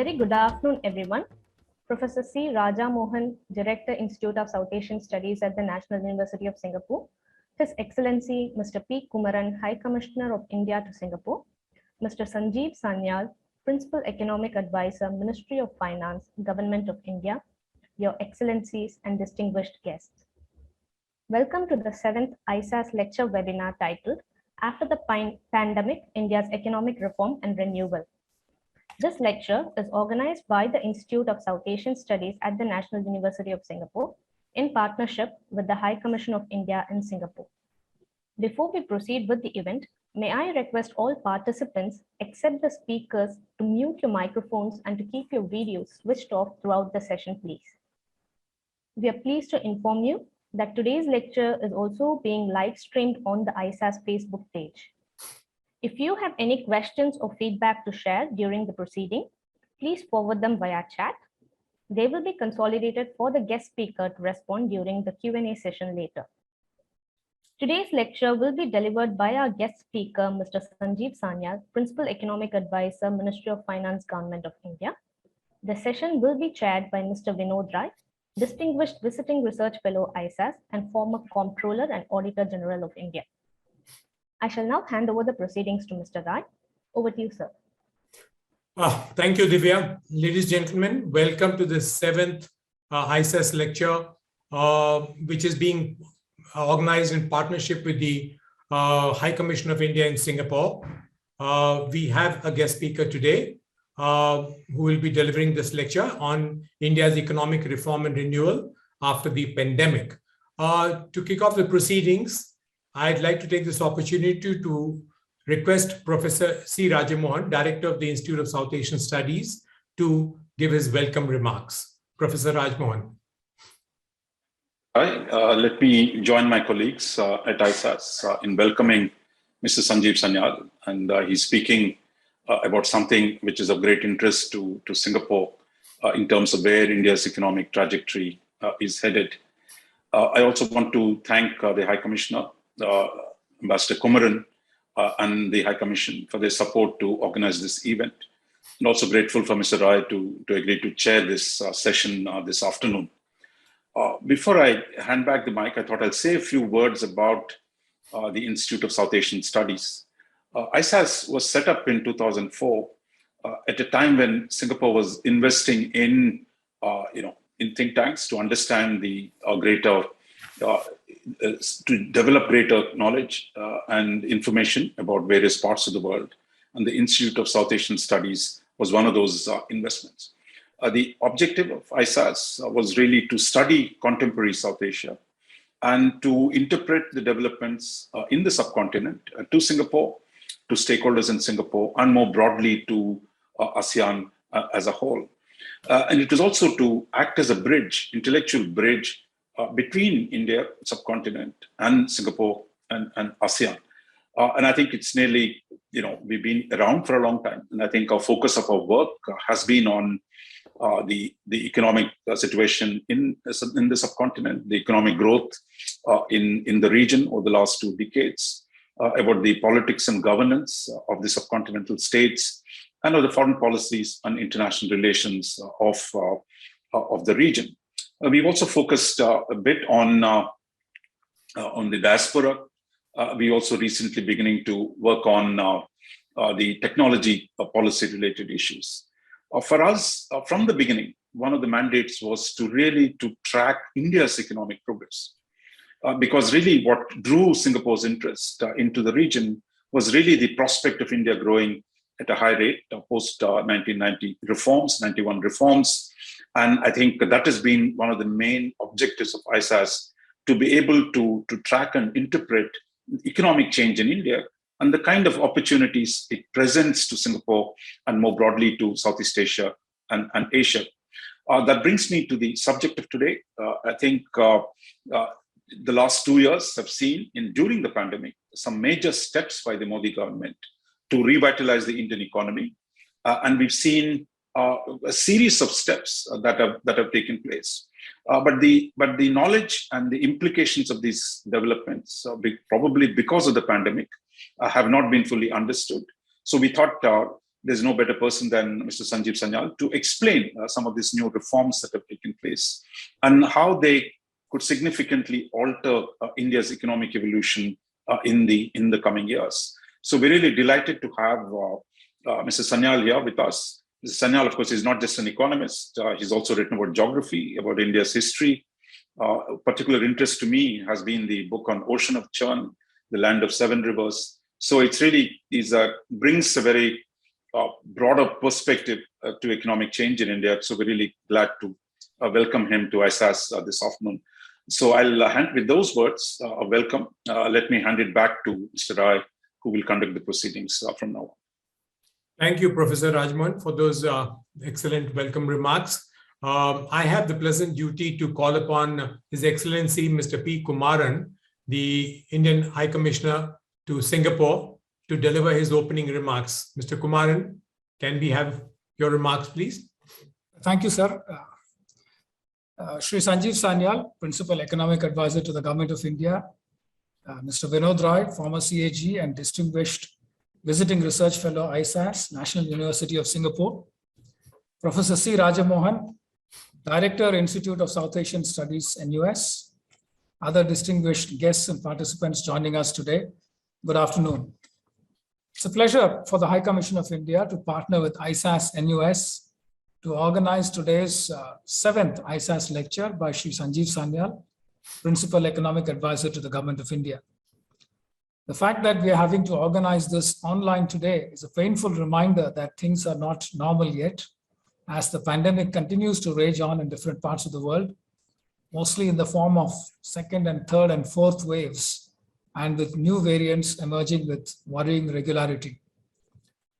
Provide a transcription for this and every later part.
very good afternoon, everyone. Professor C. Rajamoun, Director, Institute of South Asian Studies at the National University of Singapore. His Excellency, Mr. P. Kumaran, High Commissioner of India to Singapore. Mr. Sanjeev Sanyal, Principal Economic Advisor, Ministry of Finance, Government of India. Your Excellencies and distinguished guests. Welcome to the 7th ISAS lecture webinar titled After the Pandemic, India's Economic Reform and Renewal. This lecture is organized by the Institute of South Asian Studies at the National University of Singapore in partnership with the High Commission of India in Singapore. Before we proceed with the event, may I request all participants except the speakers to mute your microphones and to keep your videos switched off throughout the session, please. We are pleased to inform you that today's lecture is also being live streamed on the ISAS Facebook page. If you have any questions or feedback to share during the proceeding, please forward them via chat. They will be consolidated for the guest speaker to respond during the Q&A session later. Today's lecture will be delivered by our guest speaker, Mr. Sanjeev Sanyal, Principal Economic Advisor, Ministry of Finance, Government of India. The session will be chaired by Mr. Vinod Rai, Distinguished Visiting Research Fellow ISAS and former Comptroller and Auditor General of India. I shall now hand over the proceedings to Mr. Rai. Over to you, sir. Thank you, Divya. Ladies and gentlemen, welcome to the 7th ISAS lecture, which is being organized in partnership with the High Commission of India in Singapore. We have a guest speaker today who will be delivering this lecture on India's economic reform and renewal after the pandemic. To kick off the proceedings, I'd like to take this opportunity to request Professor C. Rajamoun, Director of the Institute of South Asian Studies, to give his welcome remarks. Professor Rajamoun. Hi, let me join my colleagues at ISAS in welcoming Mr. Sanjeev Sanyal, and he's speaking about something which is of great interest to Singapore in terms of where India's economic trajectory is headed. I also want to thank the High Commissioner, Ambassador Kumaran, and the High Commission for their support to organize this event. And also grateful for Mr. Rai to agree to chair this session this afternoon. Before I hand back the mic, I thought I'll say a few words about the Institute of South Asian Studies. ISAS was set up in 2004 at a time when Singapore was investing in think tanks to understand the to develop greater knowledge and information about various parts of the world. And the Institute of South Asian Studies was one of those investments. The objective of ISAS was really to study contemporary South Asia and to interpret the developments in the subcontinent to Singapore, to stakeholders in Singapore, and more broadly to ASEAN as a whole. And it was also to act as a bridge, intellectual bridge, between India, subcontinent, and Singapore and ASEAN. And I think it's nearly, we've been around for a long time. And I think our focus of our work has been on the economic situation in the subcontinent, the economic growth in the region over the last 2 decades, about the politics and governance of the subcontinental states, and of the foreign policies and international relations of the region. We've also focused a bit on the diaspora. We also recently beginning to work on the technology policy-related issues. For us, from the beginning, one of the mandates was to really track India's economic progress. Because really what drew Singapore's interest into the region was really the prospect of India growing at a high rate post 1990 reforms, 91 reforms. And I think that has been one of the main objectives of ISAS, to be able to track and interpret economic change in India and the kind of opportunities it presents to Singapore and more broadly to Southeast Asia and Asia. That brings me to the subject of today. I think the last 2 years have seen, during the pandemic, some major steps by the Modi government to revitalize the Indian economy. And we've seen a series of steps that have taken place. But the knowledge and the implications of these developments, probably because of the pandemic, have not been fully understood. So we thought there's no better person than Mr. Sanjeev Sanyal to explain some of these new reforms that have taken place and how they could significantly alter India's economic evolution in the coming years. So we're really delighted to have Mr. Sanyal here with us. Mr. Sanyal, of course, is not just an economist. He's also written about geography, about India's history. Particular interest to me has been the book on Ocean of Churn, The Land of Seven Rivers. So it's really brings a very broader perspective to economic change in India. So we're really glad to welcome him to ISAS this afternoon. So I'll hand with those words of welcome. Let me hand it back to Mr. Rai, who will conduct the proceedings from now on. Thank you, Professor Rajamoun, for those excellent welcome remarks. I have the pleasant duty to call upon His Excellency Mr. P. Kumaran, the Indian High Commissioner to Singapore, to deliver his opening remarks. Mr. Kumaran, can we have your remarks, please? Thank you, sir. Shri Sanjeev Sanyal, Principal Economic Advisor to the Government of India, Mr. Vinod Roy, former CAG and Distinguished Visiting Research Fellow, ISAS, National University of Singapore, Professor C. Rajamoun, Director, Institute of South Asian Studies, NUS, other distinguished guests and participants joining us today, good afternoon. It's a pleasure for the High Commission of India to partner with ISAS NUS to organize today's 7th ISAS lecture by Shri Sanjeev Sanyal, Principal Economic Advisor to the Government of India. The fact that we are having to organize this online today is a painful reminder that things are not normal yet, as the pandemic continues to rage on in different parts of the world, mostly in the form of second and third and fourth waves, and with new variants emerging with worrying regularity.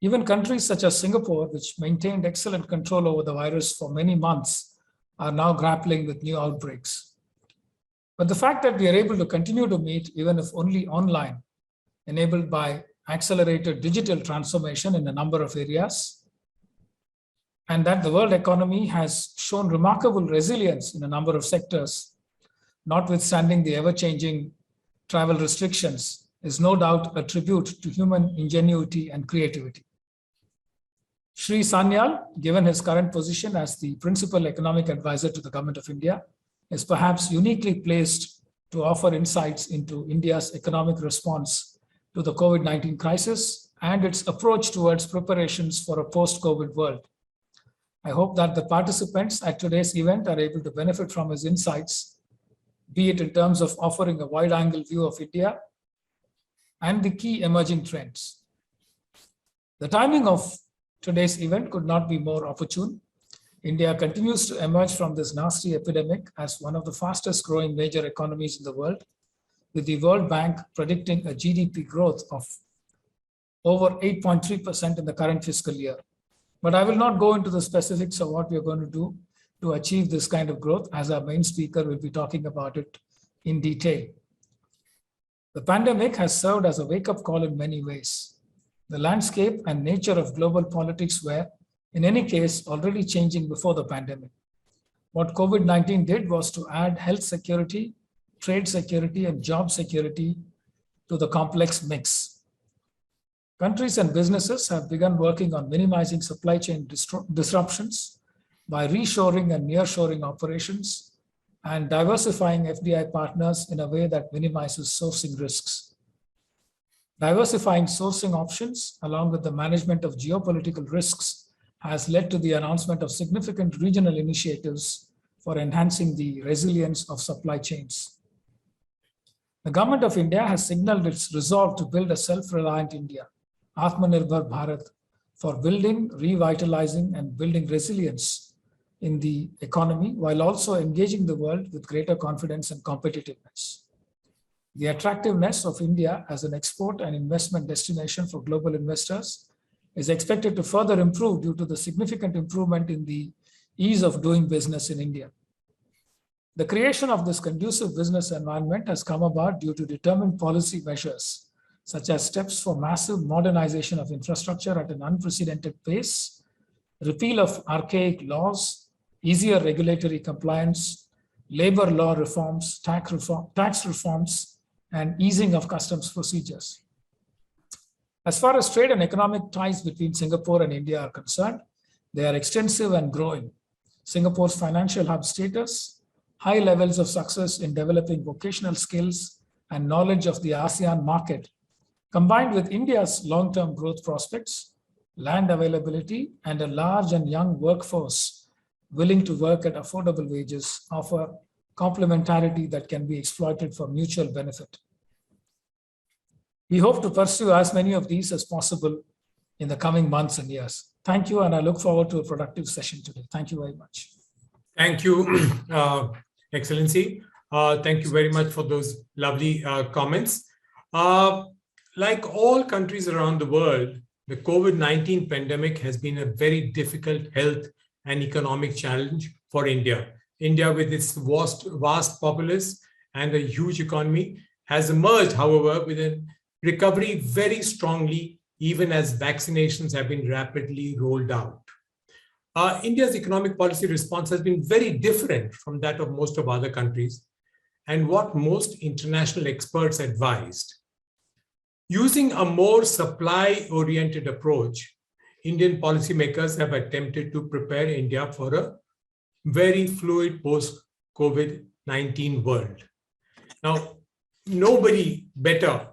Even countries such as Singapore, which maintained excellent control over the virus for many months, are now grappling with new outbreaks. But the fact that we are able to continue to meet, even if only online, enabled by accelerated digital transformation in a number of areas, and that the world economy has shown remarkable resilience in a number of sectors, notwithstanding the ever-changing travel restrictions, is no doubt a tribute to human ingenuity and creativity. Shri Sanyal, given his current position as the Principal Economic Advisor to the Government of India, is perhaps uniquely placed to offer insights into India's economic response to the COVID-19 crisis and its approach towards preparations for a post-COVID world. I hope that the participants at today's event are able to benefit from his insights, be it in terms of offering a wide-angle view of India and the key emerging trends. The timing of today's event could not be more opportune. India continues to emerge from this nasty epidemic as one of the fastest growing major economies in the world, with the World Bank predicting a GDP growth of over 8.3% in the current fiscal year. But I will not go into the specifics of what we are going to do to achieve this kind of growth, as our main speaker will be talking about it in detail. The pandemic has served as a wake-up call in many ways. The landscape and nature of global politics were, in any case, already changing before the pandemic. What COVID-19 did was to add health security, trade security, and job security to the complex mix. Countries and businesses have begun working on minimizing supply chain disruptions by reshoring and nearshoring operations and diversifying FDI partners in a way that minimizes sourcing risks. Diversifying sourcing options, along with the management of geopolitical risks, has led to the announcement of significant regional initiatives for enhancing the resilience of supply chains. The Government of India has signaled its resolve to build a self-reliant India, Atmanirbhar Bharat, for building, revitalizing, and building resilience in the economy, while also engaging the world with greater confidence and competitiveness. The attractiveness of India as an export and investment destination for global investors is expected to further improve due to the significant improvement in the ease of doing business in India. The creation of this conducive business environment has come about due to determined policy measures, such as steps for massive modernization of infrastructure at an unprecedented pace, repeal of archaic laws, easier regulatory compliance, labor law reforms, tax reforms, and easing of customs procedures. As far as trade and economic ties between Singapore and India are concerned, they are extensive and growing. Singapore's financial hub status, high levels of success in developing vocational skills and knowledge of the ASEAN market, combined with India's long-term growth prospects, land availability, and a large and young workforce willing to work at affordable wages, offer complementarity that can be exploited for mutual benefit. We hope to pursue as many of these as possible in the coming months and years. Thank you, and I look forward to a productive session today. Thank you very much. Thank you, Excellency. Thank you very much for those lovely comments. Like all countries around the world, the COVID-19 pandemic has been a very difficult health and economic challenge for India. India, with its vast populace and a huge economy, has emerged, however, with a recovery very strongly, even as vaccinations have been rapidly rolled out. India's economic policy response has been very different from that of most of other countries, and what most international experts advised. Using a more supply-oriented approach, Indian policymakers have attempted to prepare India for a very fluid post-COVID-19 world. Now, nobody better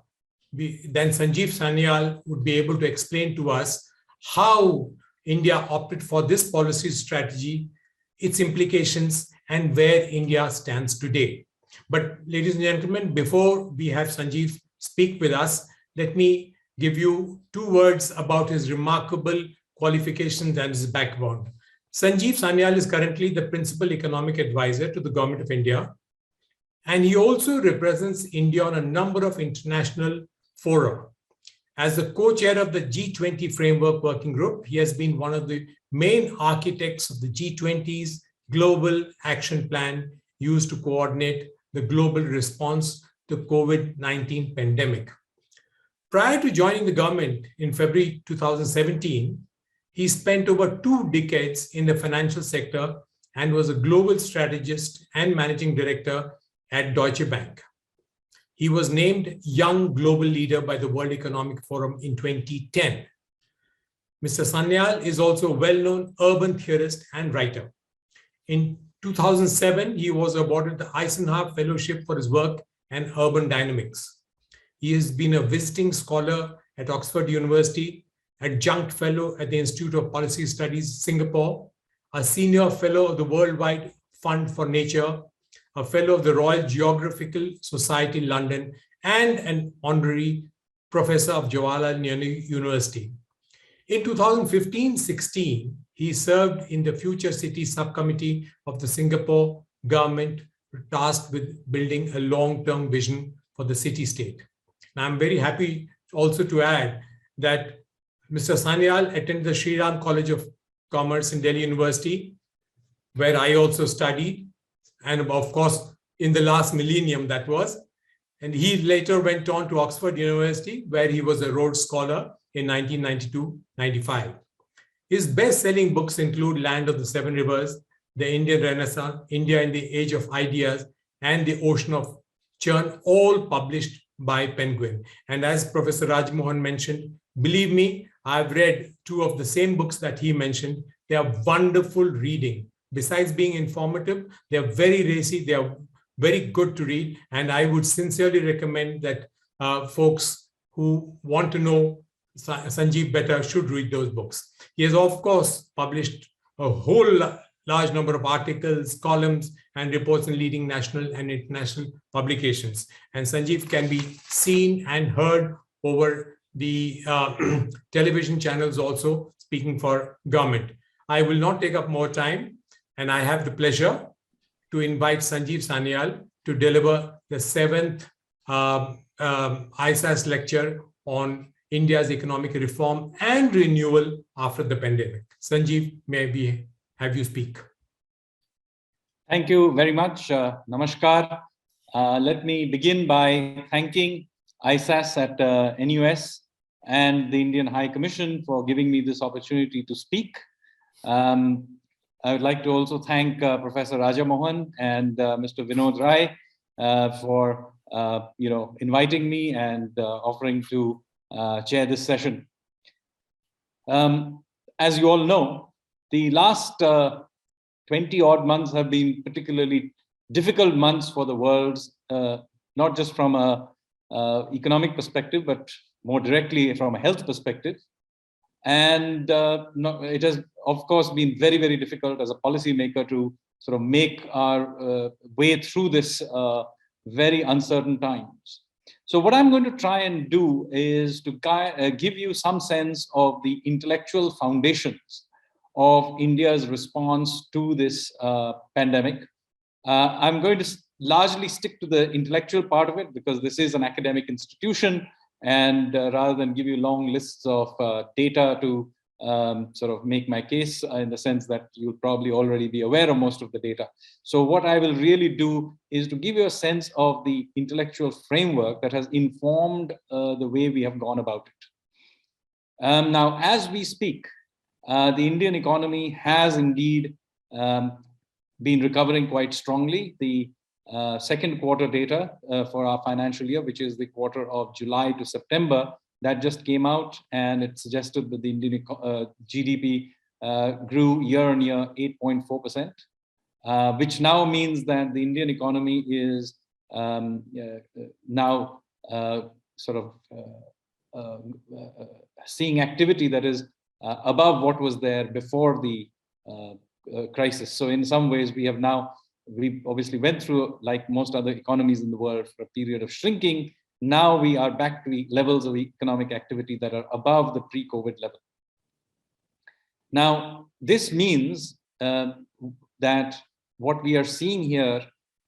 than Sanjeev Sanyal would be able to explain to us how India opted for this policy strategy, its implications, and where India stands today. But ladies and gentlemen, before we have Sanjeev speak with us, let me give you 2 words about his remarkable qualifications and his background. Sanjeev Sanyal is currently the Principal Economic Advisor to the Government of India, and he also represents India on a number of international fora. As the co-chair of the G20 Framework Working Group, he has been one of the main architects of the G20's Global Action Plan used to coordinate the global response to COVID-19 pandemic. Prior to joining the government in February 2017, he spent over 2 decades in the financial sector and was a global strategist and managing director at Deutsche Bank. He was named Young Global Leader by the World Economic Forum in 2010. Mr. Sanyal is also a well-known urban theorist and writer. In 2007, he was awarded the Eisenhower Fellowship for his work on urban dynamics. He has been a visiting scholar at Oxford University, adjunct fellow at the Institute of Policy Studies, Singapore, a senior fellow of the Worldwide Fund for Nature, a fellow of the Royal Geographical Society, London, and an honorary professor of Jawaharlal Nehru University. In 2015-16, he served in the Future City Subcommittee of the Singapore government, tasked with building a long-term vision for the city-state. Now, I'm very happy also to add that Mr. Sanyal attended the Sri Ram College of Commerce in Delhi University, where I also studied, and of course, in the last millennium that was. And he later went on to Oxford University, where he was a Rhodes Scholar in 1992-95. His best-selling books include Land of the Seven Rivers, The Indian Renaissance, India in the Age of Ideas, and The Ocean of Churn, all published by Penguin. And as Professor Rajamoun mentioned, believe me, I've read 2 of the same books that he mentioned. They are wonderful reading. Besides being informative, they are very racy, they are very good to read. And I would sincerely recommend that folks who want to know Sanjeev better should read those books. He has, of course, published a whole large number of articles, columns, and reports in leading national and international publications. And Sanjeev can be seen and heard over the television channels also, speaking for government. I will not take up more time, and I have the pleasure to invite Sanjeev Sanyal to deliver the 7th ISAS lecture on India's economic reform and renewal after the pandemic. Sanjeev, may we have you speak? Thank you very much. Namaskar. Let me begin by thanking ISAS at NUS and the Indian High Commission for giving me this opportunity to speak. I would like to also thank Professor Rajamoun and Mr. Vinod Rai for inviting me and offering to chair this session. As you all know, the last 20 odd months have been particularly difficult months for the world, not just from a economic perspective, but more directly from a health perspective. And it has, of course, been very, very difficult as a policymaker to sort of make our way through this very uncertain times. So what I'm going to try and do is to give you some sense of the intellectual foundations of India's response to this pandemic. I'm going to largely stick to the intellectual part of it because this is an academic institution, and rather than give you long lists of data to sort of make my case in the sense that you'll probably already be aware of most of the data. So what I will really do is to give you a sense of the intellectual framework that has informed the way we have gone about it. Now, as we speak, the Indian economy has indeed been recovering quite strongly. The second quarter data for our financial year, which is the quarter of July to September, that just came out, and it suggested that the Indian GDP grew year on year 8.4%, which now means that the Indian economy is now sort of seeing activity that is above what was there before the crisis. So in some ways, we obviously went through, like most other economies in the world, for a period of shrinking. Now we are back to levels of economic activity that are above the pre-COVID level. Now, this means that what we are seeing here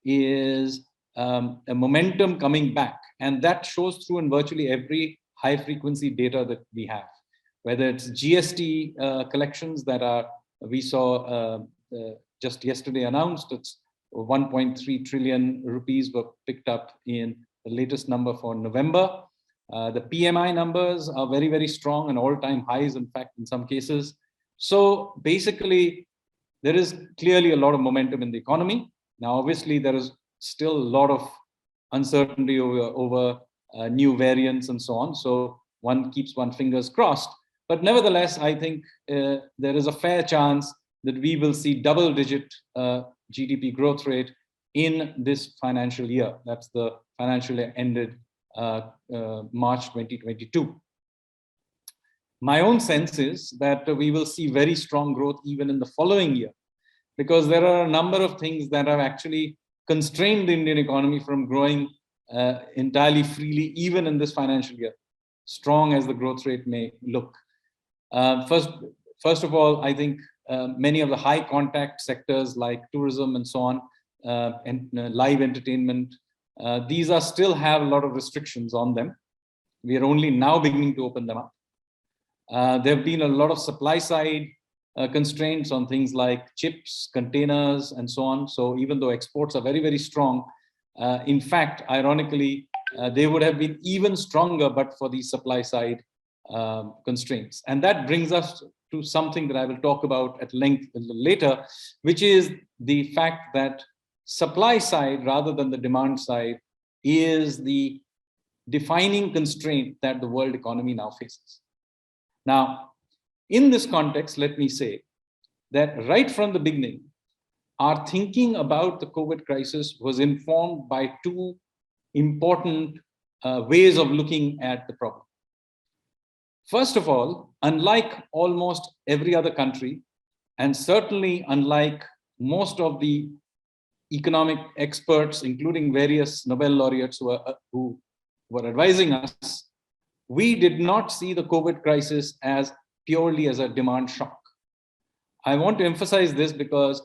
is a momentum coming back, and that shows through in virtually every high-frequency data that we have, whether it's GST collections that we saw just yesterday announced. It's 1.3 trillion rupees were picked up in the latest number for November. The PMI numbers are very, very strong and all-time highs, in fact, in some cases. So basically, there is clearly a lot of momentum in the economy. Now, obviously, there is still a lot of uncertainty over new variants and so on. So one keeps one's fingers crossed. But nevertheless, I think there is a fair chance that we will see double-digit GDP growth rate in this financial year. That's the financial year ended March 2022. My own sense is that we will see very strong growth even in the following year, because there are a number of things that have actually constrained the Indian economy from growing entirely freely, even in this financial year, strong as the growth rate may look. First of all, I think many of the high contact sectors like tourism and so on, and live entertainment, these still have a lot of restrictions on them. We are only now beginning to open them up. There have been a lot of supply side constraints on things like chips, containers, and so on. So even though exports are very, very strong, in fact, ironically, they would have been even stronger but for the supply side constraints. And that brings us to something that I will talk about at length a little later, which is the fact that supply side rather than the demand side is the defining constraint that the world economy now faces. Now, in this context, let me say that right from the beginning, our thinking about the COVID crisis was informed by two important ways of looking at the problem. First of all, unlike almost every other country, and certainly unlike most of the economic experts, including various Nobel laureates who were advising us, we did not see the COVID crisis as purely as a demand shock. I want to emphasize this because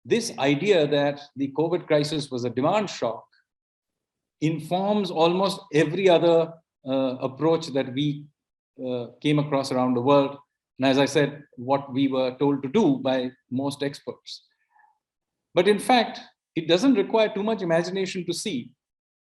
this idea that the COVID crisis was a demand shock informs almost every other approach that we came across around the world. And as I said, what we were told to do by most experts. But in fact, it doesn't require too much imagination to see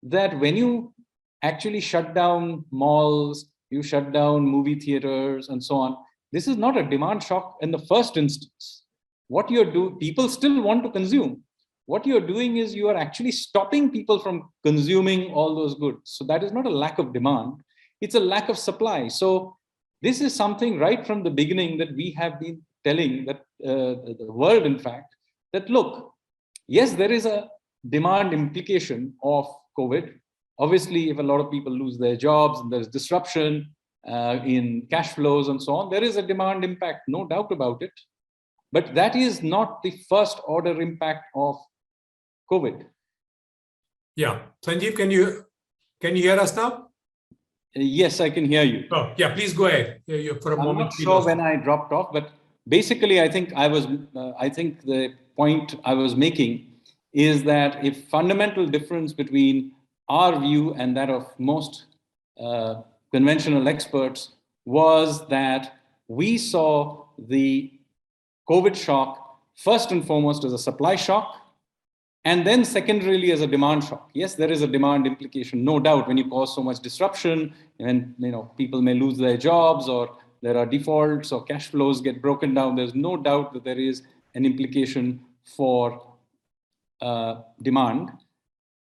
that when you actually shut down malls, you shut down movie theaters and so on, this is not a demand shock in the first instance. What you're doing, people still want to consume. What you're doing is you are actually stopping people from consuming all those goods. So that is not a lack of demand. It's a lack of supply. So this is something right from the beginning that we have been telling that the world, in fact, that look, yes, there is a demand implication of COVID. Obviously, if a lot of people lose their jobs and there's disruption in cash flows and so on, there is a demand impact, no doubt about it. But that is not the first order impact of COVID. Yeah. Sanjeev, can you hear us now? Yes, I can hear you. Oh, yeah, please go ahead. For a I'm moment. not sure when I dropped off, but basically, I think the point I was making is that a fundamental difference between our view and that of most conventional experts was that we saw the COVID shock first and foremost as a supply shock, and then secondarily as a demand shock. Yes, there is a demand implication, no doubt, when you cause so much disruption and people may lose their jobs or there are defaults or cash flows get broken down. There's no doubt that there is an implication for demand,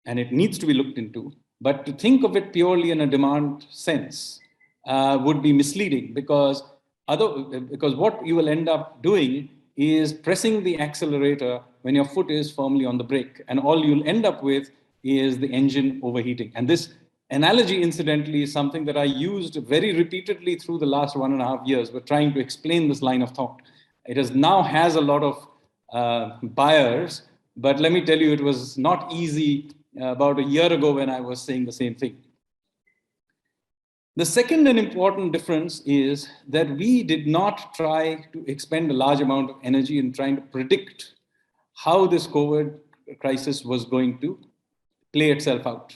and it needs to be looked into. But to think of it purely in a demand sense would be misleading, because what you will end up doing is pressing the accelerator when your foot is firmly on the brake, and all you'll end up with is the engine overheating. And this analogy, incidentally, is something that I used very repeatedly through the last 1.5 years. We're trying to explain this line of thought. It has a lot of buyers, but let me tell you, it was not easy about a year ago when I was saying the same thing. The second and important difference is that we did not try to expend a large amount of energy in trying to predict how this COVID crisis was going to play itself out.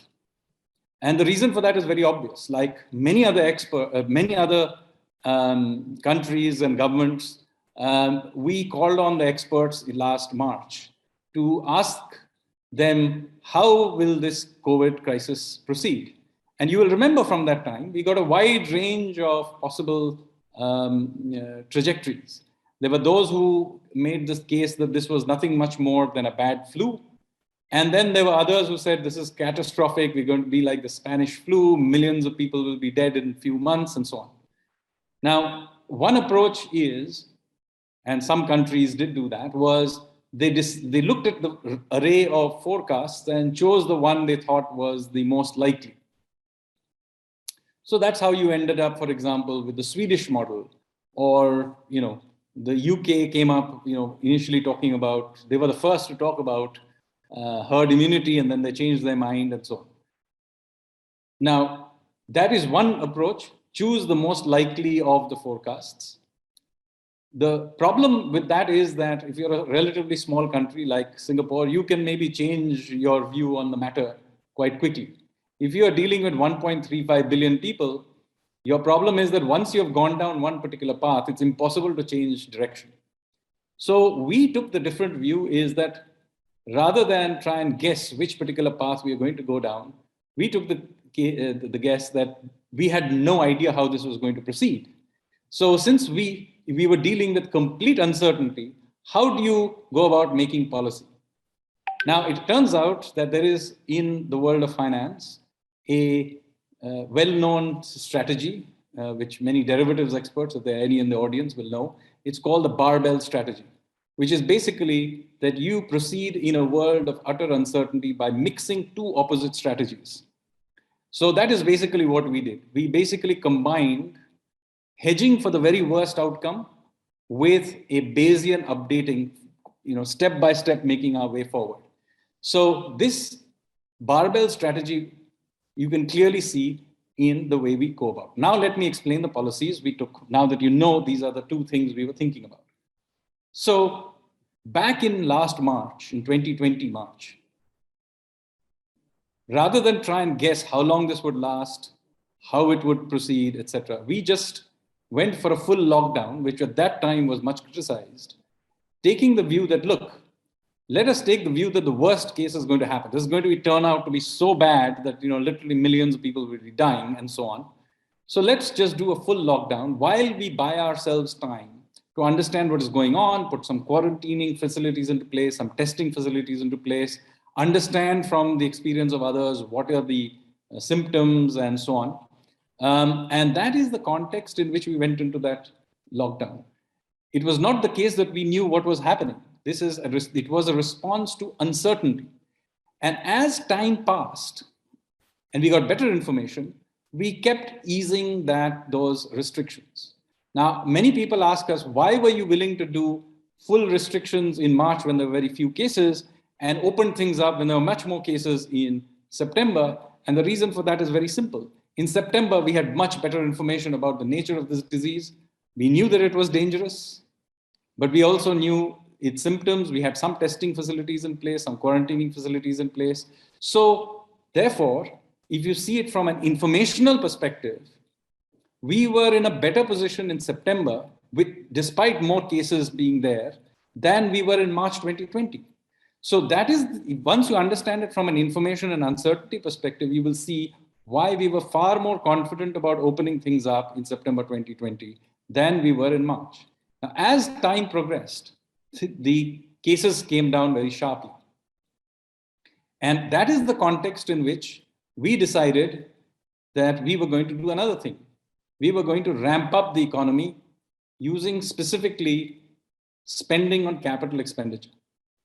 And the reason for that is very obvious. Like many other countries and governments, we called on the experts last March to ask them, how will this COVID crisis proceed? And you will remember from that time, we got a wide range of possible trajectories. There were those who made this case that this was nothing much more than a bad flu. And then there were others who said this is catastrophic. We're going to be like the Spanish flu. Millions of people will be dead in a few months and so on. Now, one approach is, and some countries did do that, was they looked at the array of forecasts and chose the one they thought was the most likely. So that's how you ended up, for example, with the Swedish model, or, the UK came up, initially talking about, they were the first to talk about herd immunity, and then they changed their mind and so on. Now, that is one approach. Choose the most likely of the forecasts. The problem with that is that if you're a relatively small country like Singapore, you can maybe change your view on the matter quite quickly. If you are dealing with 1.35 billion people, your problem is that once you have gone down one particular path, it's impossible to change direction. So we took the different view is that rather than try and guess which particular path we are going to go down, we took the guess that we had no idea how this was going to proceed. So since we were dealing with complete uncertainty, how do you go about making policy? Now, it turns out that there is, in the world of finance, a well-known strategy, which many derivatives experts, if there are any in the audience, will know. It's called the Barbell Strategy, which is basically that you proceed in a world of utter uncertainty by mixing two opposite strategies. So that is basically what we did. We basically combined hedging for the very worst outcome with a Bayesian updating, step by step making our way forward. So this barbell strategy, you can clearly see in the way we go about. Now let me explain the policies we took, now that these are the two things we were thinking about. So back in last March, in 2020 March, rather than try and guess how long this would last, how it would proceed, etc., we just went for a full lockdown, which at that time was much criticized, taking the view that, look, let us take the view that the worst case is going to happen. This is going to turn out to be so bad that literally millions of people will be dying and so on. So let's just do a full lockdown while we buy ourselves time to understand what is going on, put some quarantining facilities into place, some testing facilities into place, understand from the experience of others what are the symptoms and so on. And that is the context in which we went into that lockdown. It was not the case that we knew what was happening. It was a response to uncertainty. And as time passed and we got better information, we kept easing those restrictions. Now, many people ask us, why were you willing to do full restrictions in March when there were very few cases and open things up when there were much more cases in September? And the reason for that is very simple. In September, we had much better information about the nature of this disease. We knew that it was dangerous, but we also knew its symptoms. We had some testing facilities in place, some quarantining facilities in place. So therefore, if you see it from an informational perspective, we were in a better position in September, despite more cases being there, than we were in March 2020. So that is, once you understand it from an information and uncertainty perspective, you will see why we were far more confident about opening things up in September 2020 than we were in March. Now, as time progressed, the cases came down very sharply. And that is the context in which we decided that we were going to do another thing. We were going to ramp up the economy using specifically spending on capital expenditure.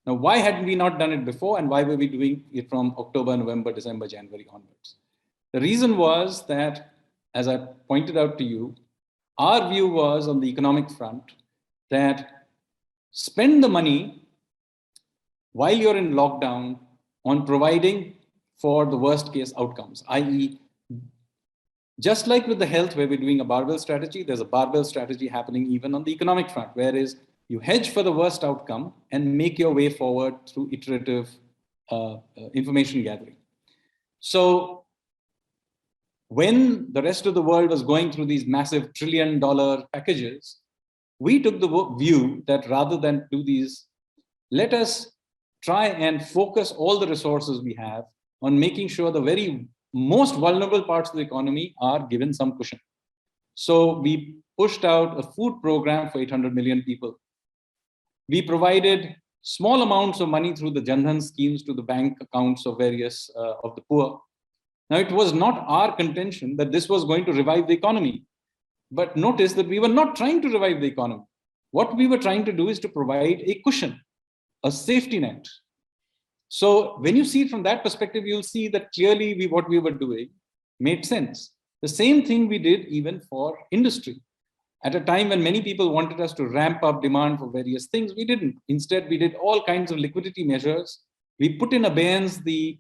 Now, why had we not done it before, and why were we doing it from October, November, December, January onwards? The reason was that, as I pointed out to you, our view was on the economic front that spend the money while you're in lockdown on providing for the worst case outcomes, i.e., just like with the health where we're doing a barbell strategy, there's a barbell strategy happening even on the economic front, whereas you hedge for the worst outcome and make your way forward through iterative information gathering. So when the rest of the world was going through these massive trillion-dollar packages, we took the view that rather than do these, let us try and focus all the resources we have on making sure the very most vulnerable parts of the economy are given some cushion. So we pushed out a food program for 800 million people. We provided small amounts of money through the Jan Dhan schemes to the bank accounts of various of the poor. Now, it was not our contention that this was going to revive the economy. But notice that we were not trying to revive the economy. What we were trying to do is to provide a cushion, a safety net. So when you see it from that perspective, you'll see that clearly what we were doing made sense. The same thing we did even for industry. At a time when many people wanted us to ramp up demand for various things, we didn't. Instead, we did all kinds of liquidity measures. We put in abeyance the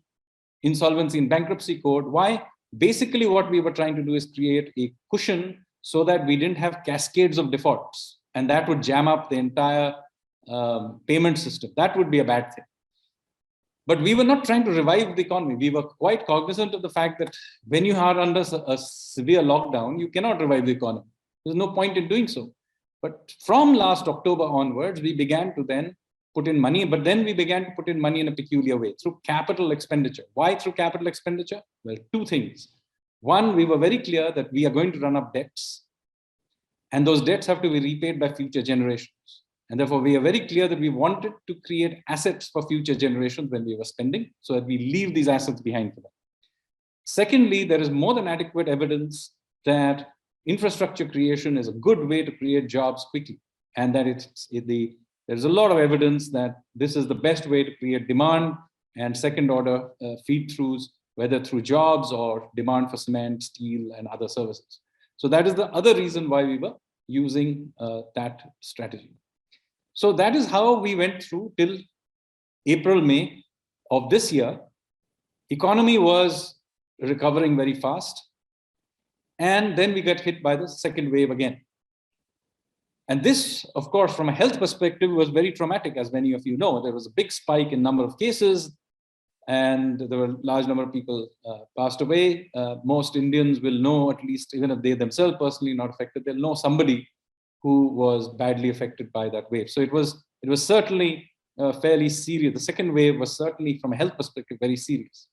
insolvency and bankruptcy code. Why? Basically, what we were trying to do is create a cushion so that we didn't have cascades of defaults, and that would jam up the entire payment system. That would be a bad thing. But we were not trying to revive the economy. We were quite cognizant of the fact that when you are under a severe lockdown, you cannot revive the economy. There's no point in doing so. But from last October onwards, we began to then put in money, but then we began to put in money in a peculiar way, through capital expenditure. Why through capital expenditure? Well, two things. One, we were very clear that we are going to run up debts, and those debts have to be repaid by future generations. And therefore, we are very clear that we wanted to create assets for future generations when we were spending, so that we leave these assets behind for them. Secondly, there is more than adequate evidence that infrastructure creation is a good way to create jobs quickly, and that there's a lot of evidence that this is the best way to create demand and second-order feed-throughs, whether through jobs or demand for cement, steel, and other services. So that is the other reason why we were using that strategy. So that is how we went through till April, May of this year. Economy was recovering very fast. And then we got hit by the second wave again. And this, of course, from a health perspective, was very traumatic, as many of you know. There was a big spike in number of cases, and there were a large number of people passed away. Most Indians will know, at least even if they themselves personally not affected, they'll know somebody who was badly affected by that wave. So it was certainly fairly serious. The second wave was certainly, from a health perspective, very serious.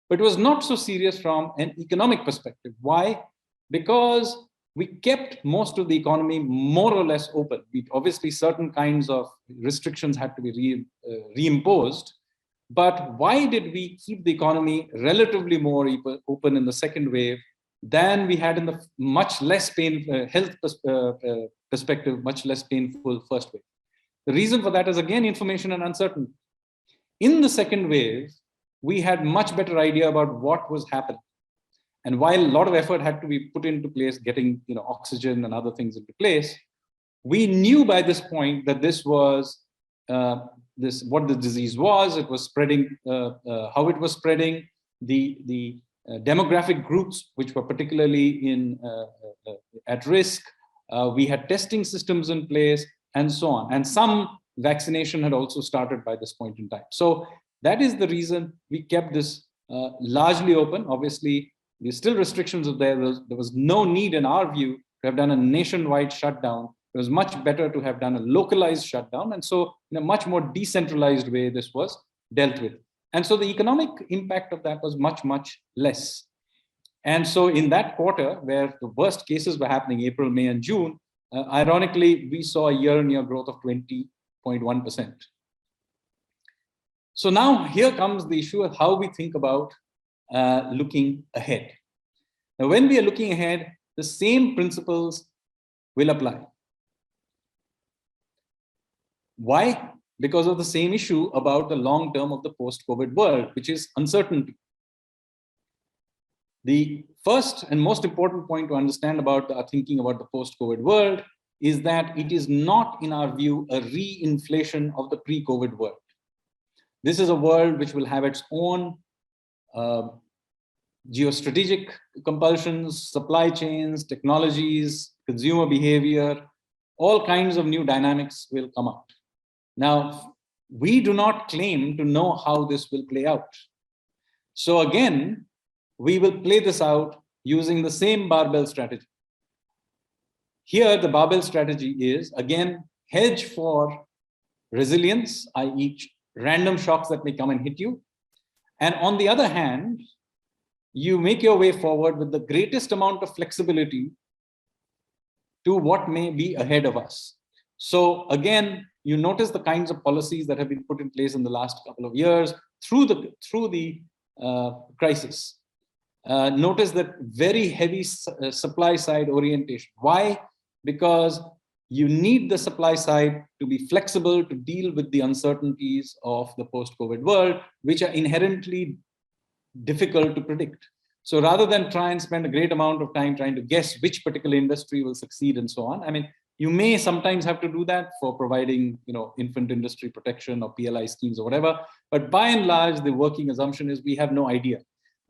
But it was not so serious from an economic perspective. Why? Because we kept most of the economy more or less open. Obviously, certain kinds of restrictions had to be reimposed. But why did we keep the economy relatively more open in the second wave than we had in the much less painful health perspective, much less painful first wave. The reason for that is again information and uncertainty. In the second wave, we had much better idea about what was happening. And while a lot of effort had to be put into place, getting oxygen and other things into place, we knew by this point that this was what the disease was. It was spreading, how it was spreading, the demographic groups which were particularly at risk. We had testing systems in place, and so on. And some vaccination had also started by this point in time. So that is the reason we kept this largely open. Obviously, there's still restrictions there. There was no need, in our view, to have done a nationwide shutdown. It was much better to have done a localized shutdown. And so in a much more decentralized way, this was dealt with. And so the economic impact of that was much, much less. And so in that quarter, where the worst cases were happening, April, May, and June, ironically, we saw a year-on-year growth of 20.1%. So now here comes the issue of how we think about looking ahead. Now, when we are looking ahead, the same principles will apply. Why? Because of the same issue about the long term of the post-COVID world, which is uncertainty. The first and most important point to understand about our thinking about the post-COVID world is that it is not, in our view, a re-inflation of the pre-COVID world. This is a world which will have its own geostrategic compulsions, supply chains, technologies, consumer behavior, all kinds of new dynamics will come out. Now, we do not claim to know how this will play out. So again, we will play this out using the same barbell strategy. Here, the barbell strategy is, again, hedge for resilience, i.e. random shocks that may come and hit you. And on the other hand, you make your way forward with the greatest amount of flexibility to what may be ahead of us. So again, you notice the kinds of policies that have been put in place in the last couple of years through the crisis. Notice that very heavy supply side orientation. Why? Because you need the supply side to be flexible to deal with the uncertainties of the post-COVID world, which are inherently difficult to predict. So rather than try and spend a great amount of time trying to guess which particular industry will succeed and so on, I mean, you may sometimes have to do that for providing, infant industry protection or PLI schemes or whatever. But by and large, the working assumption is we have no idea.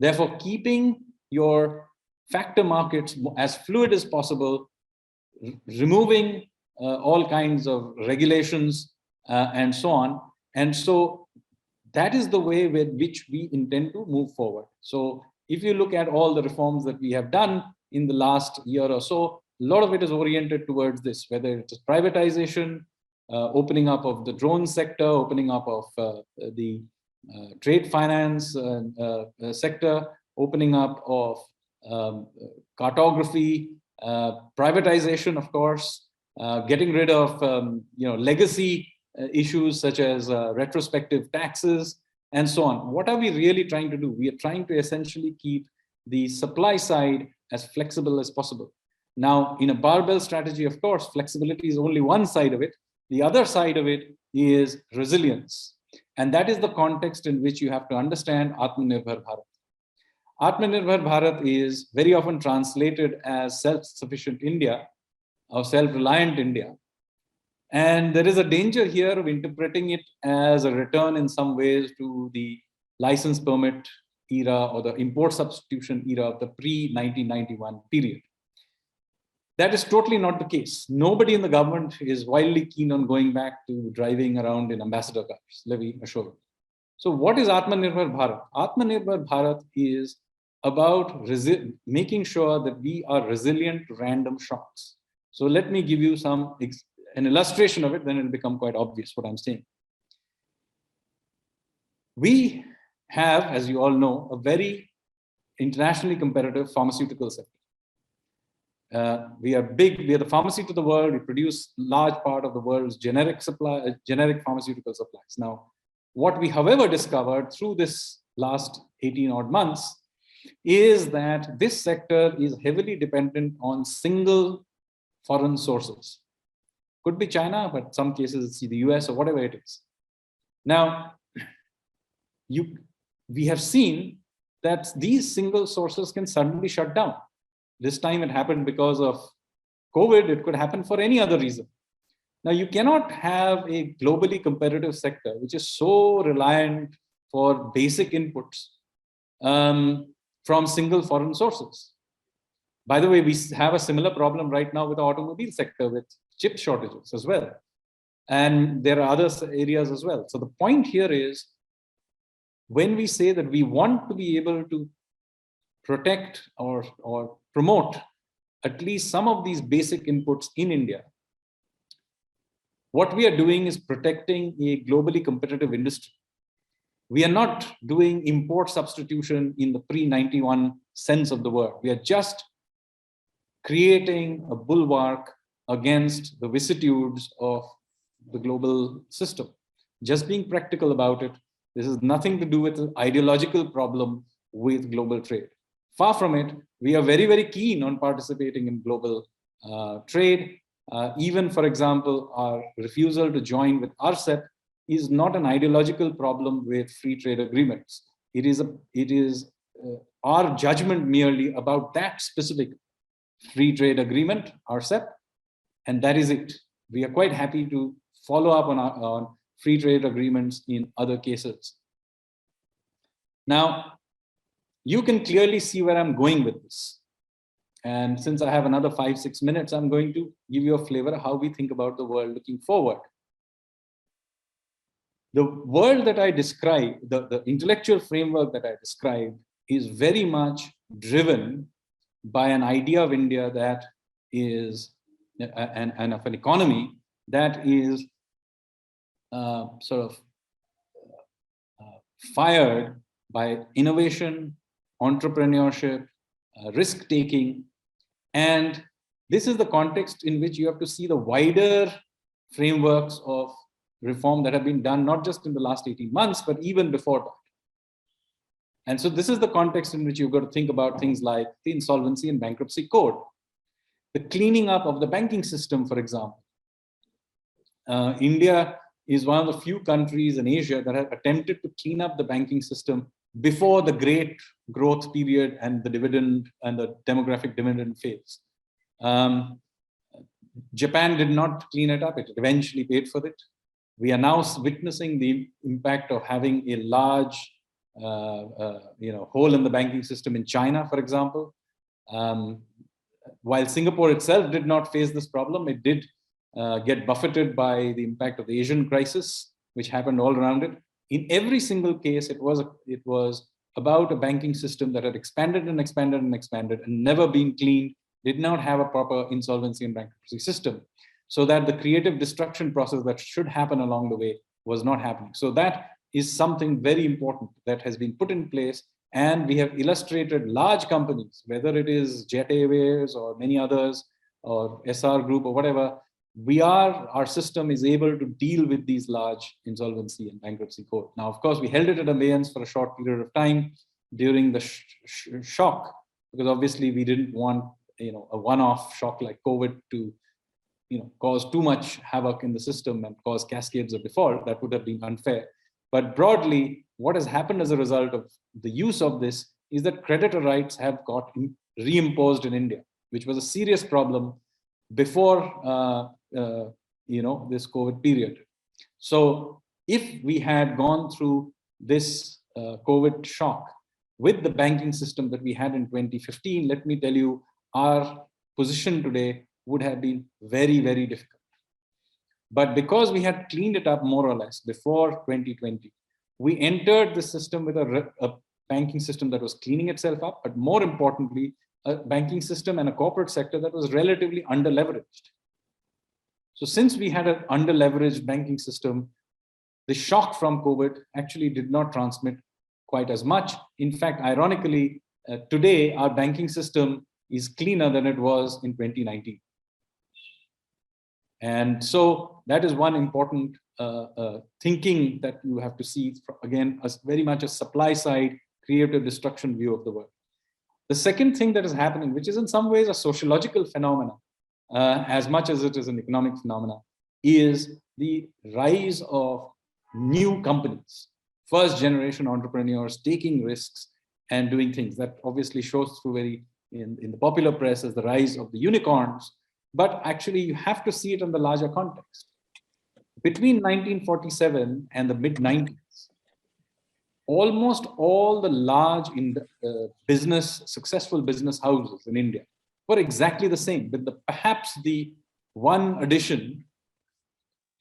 Therefore, keeping your factor markets as fluid as possible, removing all kinds of regulations and so on. And so that is the way with which we intend to move forward. So if you look at all the reforms that we have done in the last year or so, a lot of it is oriented towards this, whether it's privatization, opening up of the drone sector, opening up of the trade finance sector, opening up of cartography, privatization, of course, getting rid of legacy issues such as retrospective taxes, and so on. What are we really trying to do? We are trying to essentially keep the supply side as flexible as possible. Now, in a barbell strategy, of course, flexibility is only one side of it. The other side of it is resilience. And that is the context in which you have to understand Atmanirbhar Bharat. Atmanirbhar Bharat is very often translated as self-sufficient India or self-reliant India. And there is a danger here of interpreting it as a return in some ways to the license permit era or the import substitution era of the pre-1991 period. That is totally not the case. Nobody in the government is wildly keen on going back to driving around in ambassador cars, let me assure you. So what is Atmanirbhar Bharat? Atmanirbhar Bharat is about making sure that we are resilient to random shocks. So let me give you an illustration of it, then it'll become quite obvious what I'm saying. We have, as you all know, a very internationally competitive pharmaceutical sector. We are the pharmacy to the world. We produce large part of the world's generic pharmaceutical supplies. Now, what we, however, discovered through this last 18 odd months is that this sector is heavily dependent on single foreign sources. Could be China, but some cases it's the US or whatever it is. Now, we have seen that these single sources can suddenly shut down. This time it happened because of COVID. It could happen for any other reason. Now, you cannot have a globally competitive sector which is so reliant for basic inputs from single foreign sources. By the way, we have a similar problem right now with the automobile sector with chip shortages as well. And there are other areas as well. So the point here is, when we say that we want to be able to protect or promote at least some of these basic inputs in India, what we are doing is protecting a globally competitive industry. We are not doing import substitution in the pre-91 sense of the word. We are just creating a bulwark against the vicissitudes of the global system. Just being practical about it. This has nothing to do with an ideological problem with global trade. Far from it, we are very, very keen on participating in global trade. Even, for example, our refusal to join with RCEP is not an ideological problem with free trade agreements. It is our judgment merely about that specific free trade agreement, RCEP, and that is it. We are quite happy to follow up on free trade agreements in other cases. Now, you can clearly see where I'm going with this. And since I have another 5-6 minutes, I'm going to give you a flavor of how we think about the world looking forward. The world that I describe, the intellectual framework that I described, is very much driven by an idea of India that is, and of an economy that is fired by innovation, entrepreneurship, risk-taking. And this is the context in which you have to see the wider frameworks of reform that have been done, not just in the last 18 months, but even before that. And so this is the context in which you've got to think about things like the Insolvency and Bankruptcy Code, the cleaning up of the banking system, for example. India is one of the few countries in Asia that have attempted to clean up the banking system before the great growth period and the dividend and the demographic dividend phase. Japan did not clean it up. It eventually paid for it. We are now witnessing the impact of having a large hole in the banking system in China, for example. While Singapore itself did not face this problem, it did get buffeted by the impact of the Asian crisis, which happened all around it. In every single case, it was about a banking system that had expanded and expanded and expanded and never been cleaned, did not have a proper insolvency and bankruptcy system, so that the creative destruction process that should happen along the way was not happening. So that is something very important that has been put in place. And we have illustrated large companies, whether it is Jet Airways or many others, or SR Group or whatever, our system is able to deal with these large insolvency and bankruptcy code. Now, of course, we held it at abeyance for a short period of time during the shock, because obviously we didn't want a one-off shock like COVID to cause too much havoc in the system and cause cascades of default. That would have been unfair. But broadly, what has happened as a result of the use of this is that creditor rights have got reimposed in India, which was a serious problem before this COVID period. So if we had gone through this COVID shock with the banking system that we had in 2015, let me tell you, our position today would have been very, very difficult. But because we had cleaned it up more or less before 2020, we entered the system with a banking system that was cleaning itself up, but more importantly, a banking system and a corporate sector that was relatively under-leveraged. So since we had an under-leveraged banking system, the shock from COVID actually did not transmit quite as much. In fact, ironically, today, our banking system is cleaner than it was in 2019. And so that is one important thinking that you have to see, again, as very much a supply side creative destruction view of the world. The second thing that is happening, which is in some ways a sociological phenomenon, as much as it is an economic phenomenon, is the rise of new companies, first generation entrepreneurs taking risks and doing things. That obviously shows through in the popular press as the rise of the unicorns, but actually you have to see it in the larger context. Between 1947 and the mid-90s, almost all the large successful business houses in India were exactly the same, with perhaps the one addition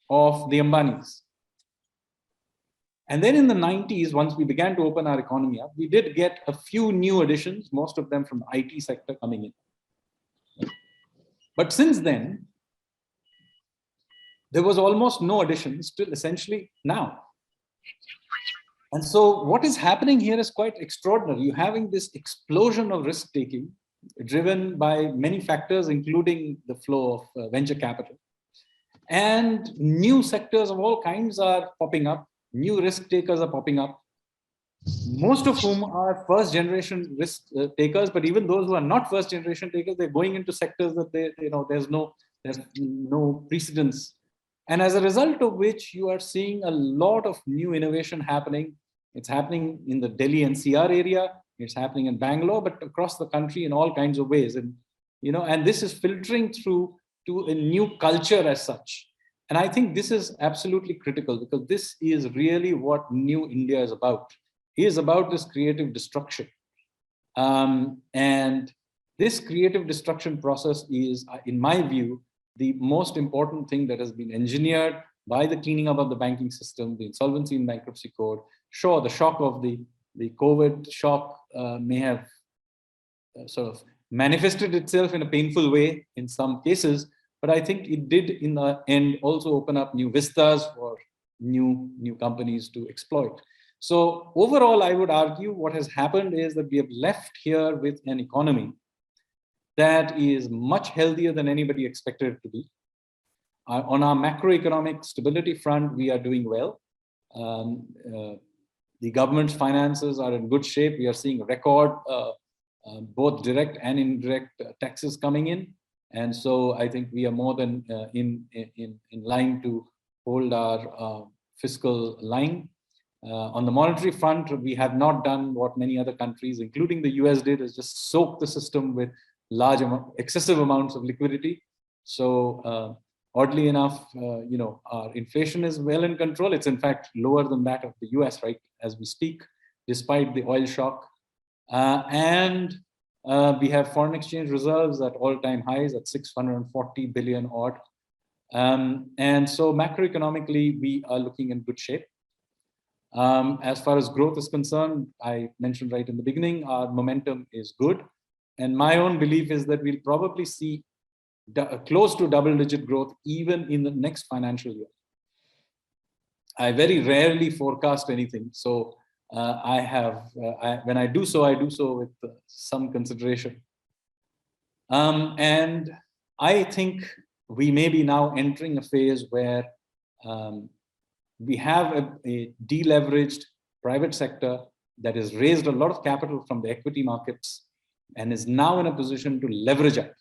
of the Ambanis. And then in the 90s, once we began to open our economy up, we did get a few new additions, most of them from the IT sector coming in. But since then, there was almost no additions till essentially now. And so what is happening here is quite extraordinary. You're having this explosion of risk-taking driven by many factors, including the flow of venture capital. And new sectors of all kinds are popping up. New risk takers are popping up, most of whom are first generation risk takers. But even those who are not first generation takers, they're going into sectors that there's no precedence. And as a result of which, you are seeing a lot of new innovation happening. It's happening in the Delhi NCR area. It's happening in Bangalore, but across the country in all kinds of ways. And this is filtering through to a new culture as such. And I think this is absolutely critical, because this is really what New India is about. It is about this creative destruction. And this creative destruction process is, in my view, the most important thing that has been engineered by the cleaning up of the banking system, the insolvency and bankruptcy code. Sure, the shock of the COVID shock may have sort of manifested itself in a painful way in some cases, but I think it did in the end also open up new vistas for new companies to exploit. So overall, I would argue what has happened is that we have left here with an economy that is much healthier than anybody expected it to be. On our macroeconomic stability front, we are doing well. The government's finances are in good shape. We are seeing a record, both direct and indirect taxes coming in. And so I think we are more than in line to hold our fiscal line. On the monetary front, we have not done what many other countries, including the US, did, is just soak the system with excessive amounts of liquidity. So oddly enough, our inflation is well in control. It's in fact lower than that of the US right as we speak, despite the oil shock. We have foreign exchange reserves at all-time highs at 640 billion odd. And so macroeconomically, we are looking in good shape. As far as growth is concerned, I mentioned right in the beginning, our momentum is good. And my own belief is that we'll probably see close to double-digit growth even in the next financial year. I very rarely forecast anything. So when I do so with some consideration. And I think we may be now entering a phase where we have a deleveraged private sector that has raised a lot of capital from the equity markets and is now in a position to leverage up.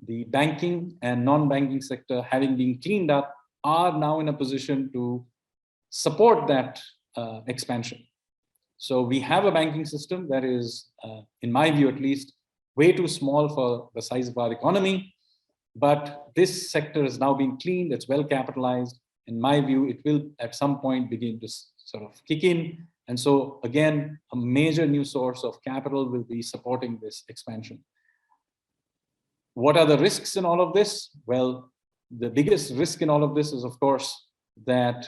The banking and non-banking sector, having been cleaned up, are now in a position to support that expansion. So we have a banking system that is, in my view at least, way too small for the size of our economy. But this sector is now being cleaned, it's well capitalized. In my view, it will at some point begin to sort of kick in. And so again, a major new source of capital will be supporting this expansion. What are the risks in all of this? Well, the biggest risk in all of this is, of course, that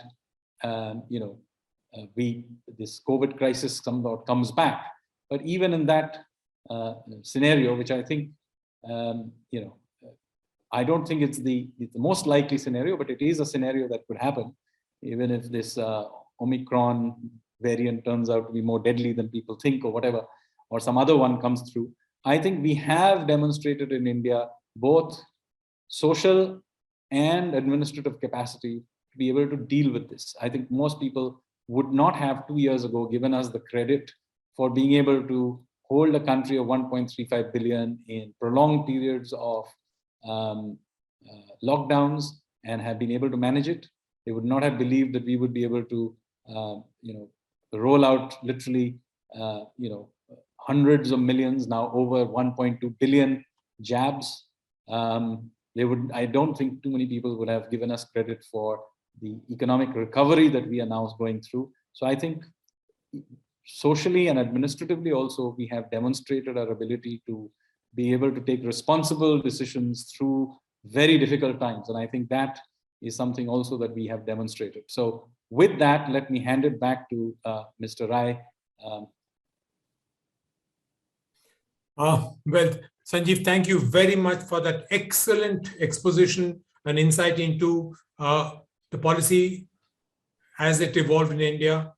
this COVID crisis somehow comes back. But even in that scenario, which I think, I don't think it's the most likely scenario, but it is a scenario that could happen, even if this Omicron variant turns out to be more deadly than people think or whatever, or some other one comes through. I think we have demonstrated in India both social and administrative capacity to be able to deal with this. I think most people would not have 2 years ago given us the credit for being able to hold a country of 1.35 billion in prolonged periods of lockdowns and have been able to manage it. They would not have believed that we would be able to, roll out literally, hundreds of millions, now over 1.2 billion jabs. I don't think too many people would have given us credit for the economic recovery that we are now going through. So I think socially and administratively also, we have demonstrated our ability to be able to take responsible decisions through very difficult times. And I think that is something also that we have demonstrated. So with that, let me hand it back to Mr. Rai. Well, Sanjeev, thank you very much for that excellent exposition and insight into the policy as it evolved in India,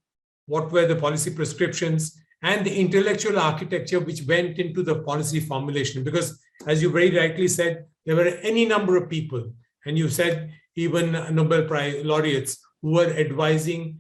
what were the policy prescriptions, and the intellectual architecture which went into the policy formulation. Because as you very rightly said, there were any number of people, and you said even Nobel Prize laureates who were advising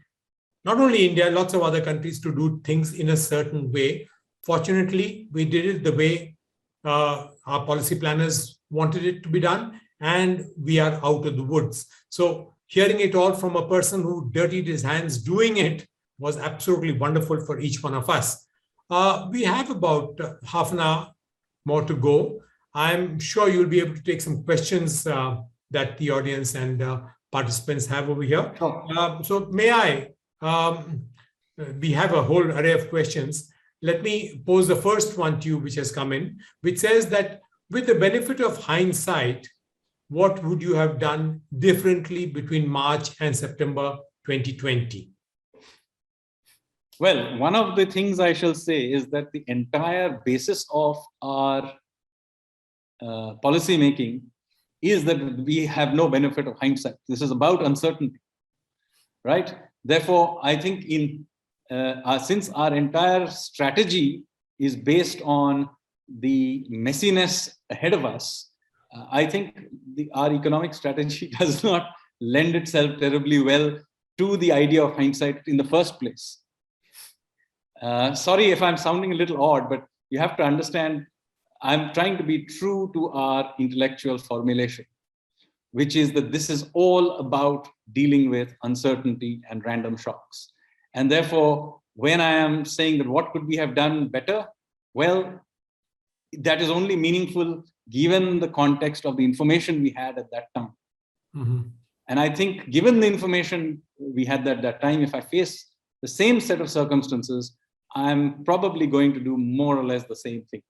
not only India, lots of other countries to do things in a certain way. Fortunately, we did it the way our policy planners wanted it to be done, and we are out of the woods. So hearing it all from a person who dirtied his hands doing it was absolutely wonderful for each one of us. We have about half an hour more to go. I'm sure you'll be able to take some questions that the audience and participants have over here. Sure. So may I, we have a whole array of questions. Let me pose the first one to you, which has come in, which says that with the benefit of hindsight, what would you have done differently between March and September 2020? Well, one of the things I shall say is that the entire basis of our policy making is that we have no benefit of hindsight. This is about uncertainty, right? Therefore, I think since our entire strategy is based on the messiness ahead of us, I think our economic strategy does not lend itself terribly well to the idea of hindsight in the first place. Sorry if I'm sounding a little odd, but you have to understand, I'm trying to be true to our intellectual formulation, which is that this is all about dealing with uncertainty and random shocks. And therefore, when I am saying that what could we have done better, well, that is only meaningful given the context of the information we had at that time. Mm-hmm. And I think given the information we had at that time, if I face the same set of circumstances, I'm probably going to do more or less the same thing.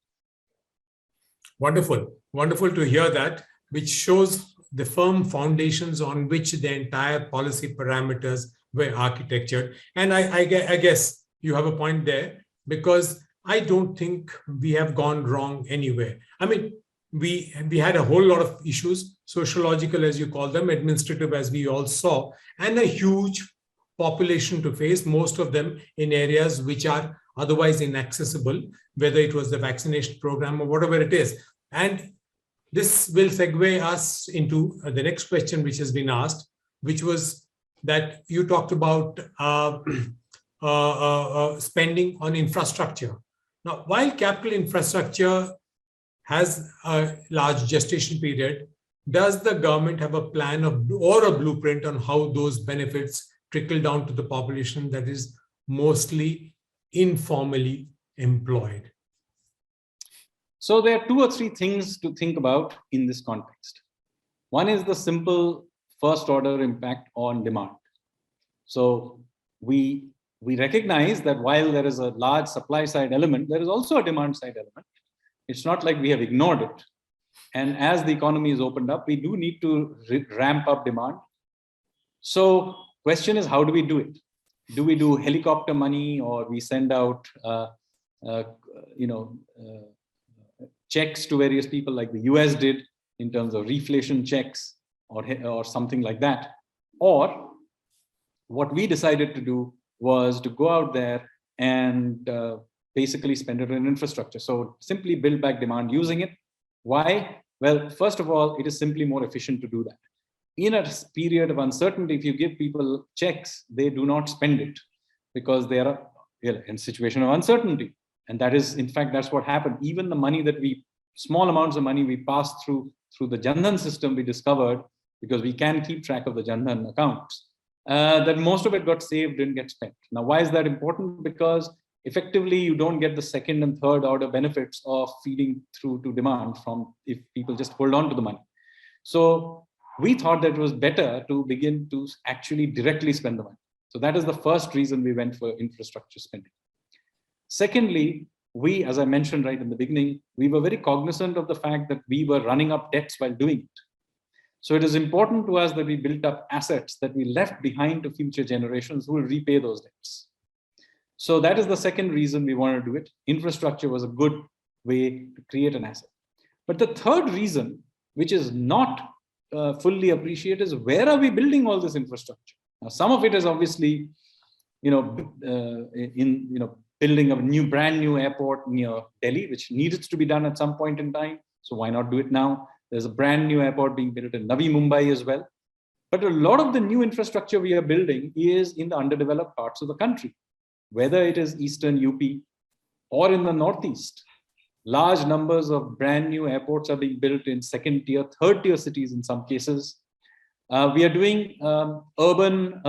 Wonderful. Wonderful to hear that, which shows the firm foundations on which the entire policy parameters were architectured. And I guess you have a point there, because I don't think we have gone wrong anywhere. I mean, we had a whole lot of issues, sociological, as you call them, administrative, as we all saw, and a huge population to face, most of them in areas which are otherwise inaccessible, whether it was the vaccination program or whatever it is. And this will segue us into the next question which has been asked, which was that you talked about spending on infrastructure. Now, while capital infrastructure has a large gestation period, does the government have a plan or a blueprint on how those benefits trickle down to the population that is mostly informally employed? So there are 2 or 3 things to think about in this context. One is the simple first order impact on demand. So we recognize that while there is a large supply side element, there is also a demand side element. It's not like we have ignored it. And as the economy is opened up, we do need to ramp up demand. So question is, how do we do it? Do we do helicopter money, or we send out checks to various people like the US did in terms of reflation checks or something like that? Or what we decided to do was to go out there and basically spend it on infrastructure. So simply build back demand using it. Why? Well, first of all, it is simply more efficient to do that. In a period of uncertainty, if you give people checks, they do not spend it because they are in a situation of uncertainty. And that is, in fact, that's what happened. Even the money that small amounts of money we passed through the Jan Dhan system, we discovered, because we can keep track of the Jan Dhan accounts, that most of it got saved, didn't get spent. Now, why is that important? Because effectively, you don't get the second and third order benefits of feeding through to demand from if people just hold on to the money. So we thought that it was better to begin to actually directly spend the money. So that is the first reason we went for infrastructure spending. Secondly, we, as I mentioned right in the beginning, we were very cognizant of the fact that we were running up debts while doing it. So it is important to us that we built up assets that we left behind to future generations who will repay those debts. So that is the second reason we want to do it. Infrastructure was a good way to create an asset. But the third reason, which is not fully appreciated, is where are we building all this infrastructure? Now, some of it is obviously, building a brand new airport near Delhi, which needed to be done at some point in time. So why not do it now? There's a brand new airport being built in Navi Mumbai as well. But a lot of the new infrastructure we are building is in the underdeveloped parts of the country, whether it is Eastern UP or in the Northeast. Large numbers of brand new airports are being built in second tier, third tier cities in some cases. We are doing urban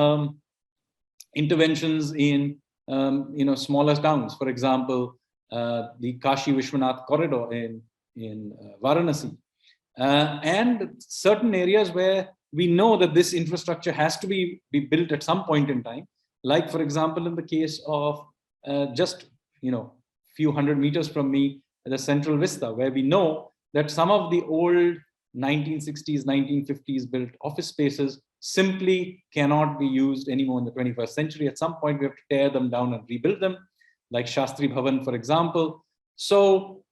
interventions in smaller towns. For example, the Kashi Vishwanath corridor in Varanasi. And certain areas where we know that this infrastructure has to be built at some point in time. Like, for example, in the case of just few hundred meters from me, the Central Vista, where we know that some of the old 1960s, 1950s built office spaces simply cannot be used anymore in the 21st century. At some point, we have to tear them down and rebuild them, like Shastri Bhavan, for example. So,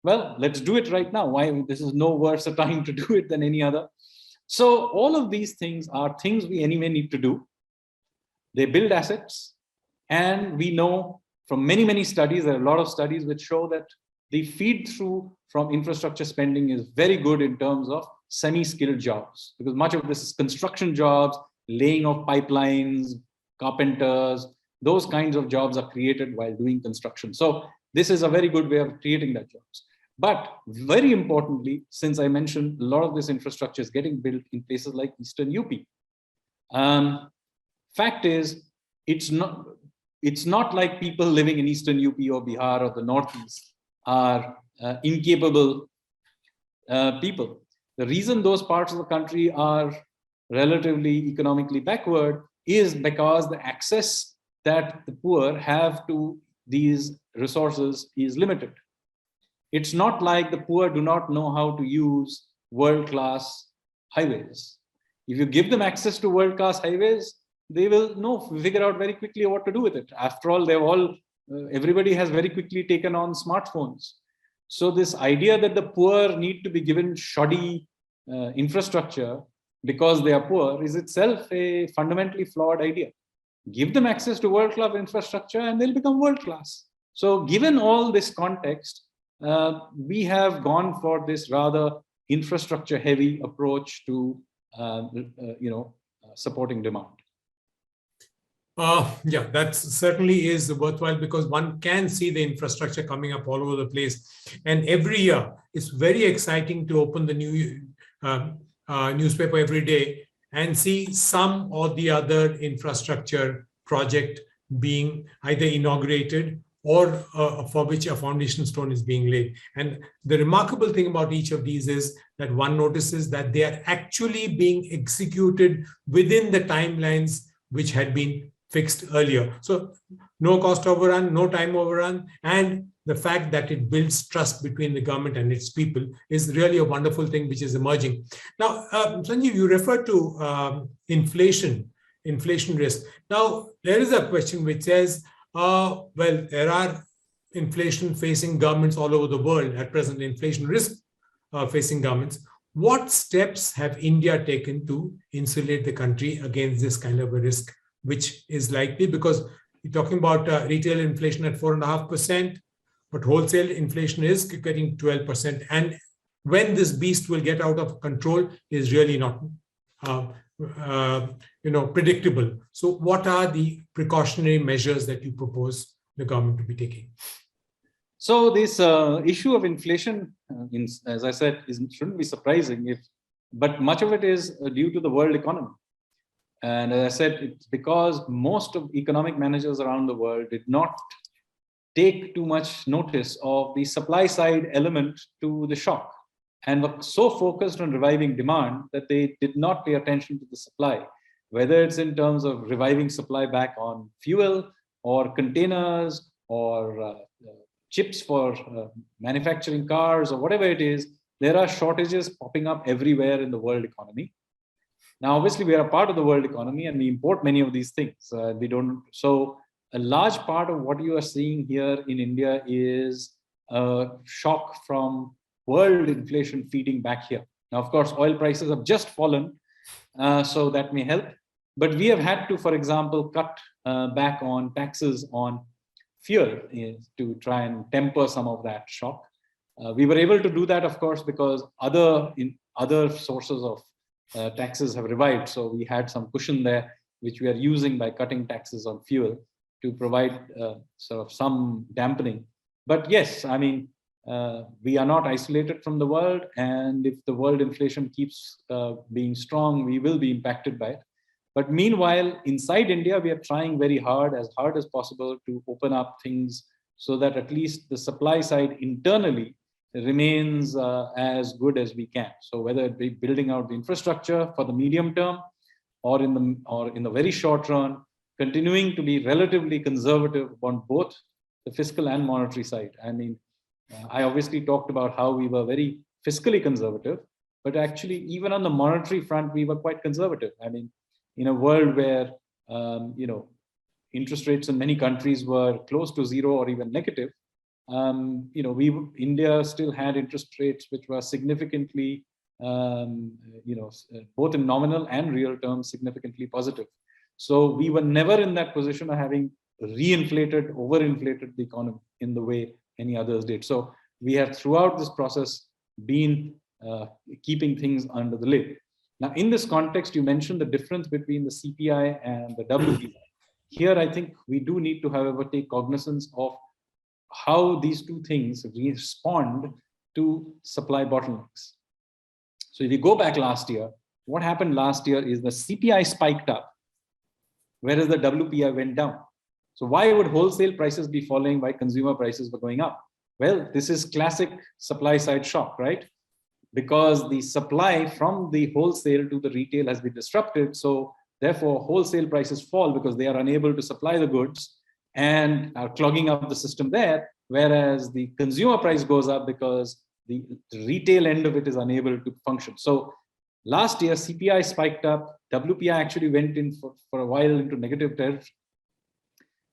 well, let's do it right now. Why? This is no worse a time to do it than any other. So all of these things are things we anyway need to do. They build assets. And we know from many, many studies, there are a lot of studies which show that the feed through from infrastructure spending is very good in terms of semi-skilled jobs, because much of this is construction jobs, laying of pipelines, carpenters, those kinds of jobs are created while doing construction. So this is a very good way of creating that jobs. But very importantly, since I mentioned a lot of this infrastructure is getting built in places like Eastern UP. Fact is, it's not like people living in Eastern UP or Bihar or the Northeast are incapable people. The reason those parts of the country are relatively economically backward is because the access that the poor have to these resources is limited. It's not like the poor do not know how to use world-class highways. If you give them access to world-class highways, they will figure out very quickly what to do with it. After all, everybody has very quickly taken on smartphones. So this idea that the poor need to be given shoddy infrastructure because they are poor is itself a fundamentally flawed idea. Give them access to world-class infrastructure and they'll become world-class. So given all this context, we have gone for this rather infrastructure-heavy approach to supporting demand. Yeah, that certainly is worthwhile, because one can see the infrastructure coming up all over the place. And every year, it's very exciting to open the new newspaper every day and see some or the other infrastructure project being either inaugurated or for which a foundation stone is being laid. And the remarkable thing about each of these is that one notices that they are actually being executed within the timelines which had been fixed earlier. So no cost overrun, no time overrun, and the fact that it builds trust between the government and its people is really a wonderful thing which is emerging. Now, Sanjeev, you referred to inflation risk. Now, there is a question which says, well, there are inflation facing governments all over the world at present, inflation risk facing governments. What steps have India taken to insulate the country against this kind of a risk, which is likely? Because you're talking about retail inflation at 4.5%, but wholesale inflation is getting 12%. And when this beast will get out of control is really not predictable. So what are the precautionary measures that you propose the government to be taking? So this issue of inflation, as I said, shouldn't be surprising, but much of it is due to the world economy. And as I said, it's because most of economic managers around the world did not take too much notice of the supply side element to the shock, and were so focused on reviving demand that they did not pay attention to the supply, whether it's in terms of reviving supply back on fuel or containers or chips for manufacturing cars or whatever it is. There are shortages popping up everywhere in the world economy. Now, obviously, we are a part of the world economy and we import many of these things. So a large part of what you are seeing here in India is a shock from world inflation feeding back here. Now, of course, oil prices have just fallen, so that may help. But we have had to, for example, cut back on taxes on fuel to try and temper some of that shock. We were able to do that, of course, because other sources of taxes have revived. So we had some cushion there, which we are using by cutting taxes on fuel to provide sort of some dampening. But yes, I mean, we are not isolated from the world. And if the world inflation keeps being strong, we will be impacted by it. But meanwhile, inside India, we are trying very hard as possible to open up things so that at least the supply side internally remains as good as we can. So whether it be building out the infrastructure for the medium term or in the very short run, continuing to be relatively conservative on both the fiscal and monetary side. I mean, I obviously talked about how we were very fiscally conservative, but actually even on the monetary front, we were quite conservative. I mean, in a world where interest rates in many countries were close to zero or even negative, India still had interest rates which were significantly, both in nominal and real terms, significantly positive. So we were never in that position of having overinflated the economy in the way any others did. So we have throughout this process been keeping things under the lid. Now, in this context, you mentioned the difference between the CPI and the WPI. Here, I think we do need to, however, take cognizance of how these two things respond to supply bottlenecks. So if you go back last year, what happened last year is the CPI spiked up, whereas the WPI went down. So why would wholesale prices be falling while consumer prices were going up? Well, this is classic supply side shock, right? Because the supply from the wholesale to the retail has been disrupted. So therefore, wholesale prices fall because they are unable to supply the goods and are clogging up the system there. Whereas the consumer price goes up because the retail end of it is unable to function. So last year, CPI spiked up. WPI actually went in for a while into negative territory.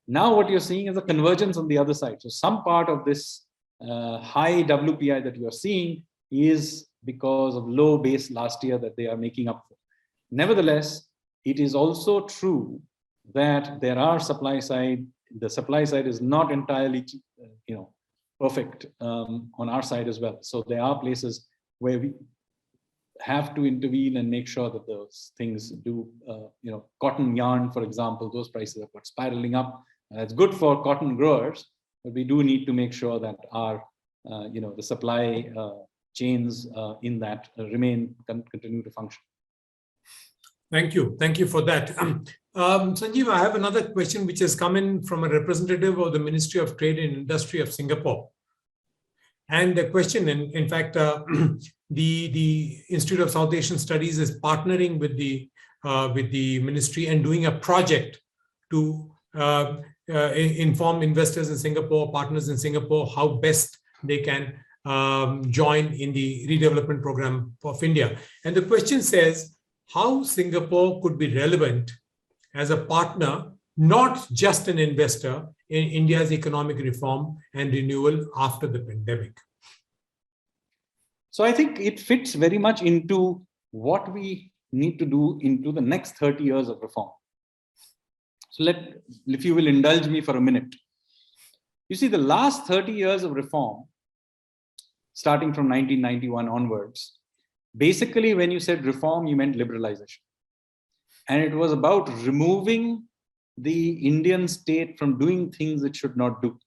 Now what you're seeing is a convergence on the other side. So some part of this high WPI that you're seeing is because of low base last year that they are making up for. Nevertheless, it is also true that there are the supply side is not entirely perfect on our side as well. So there are places where we have to intervene and make sure that those things do, cotton yarn, for example, those prices are spiraling up. And that's good for cotton growers, but we do need to make sure that our, the supply chains in that continue to function. Thank you. Thank you for that. Sanjeev, I have another question which has come in from a representative of the Ministry of Trade and Industry of Singapore. And the question, in fact, the Institute of South Asian Studies is partnering with the ministry and doing a project to inform investors in Singapore, partners in Singapore, how best they can join in the redevelopment program of India. And the question says, how Singapore could be relevant as a partner, not just an investor, in India's economic reform and renewal after the pandemic? So I think it fits very much into what we need to do into the next 30 years of reform. So if you will indulge me for a minute. You see, the last 30 years of reform, starting from 1991 onwards, basically when you said reform, you meant liberalization. And it was about removing the Indian state from doing things it should not do.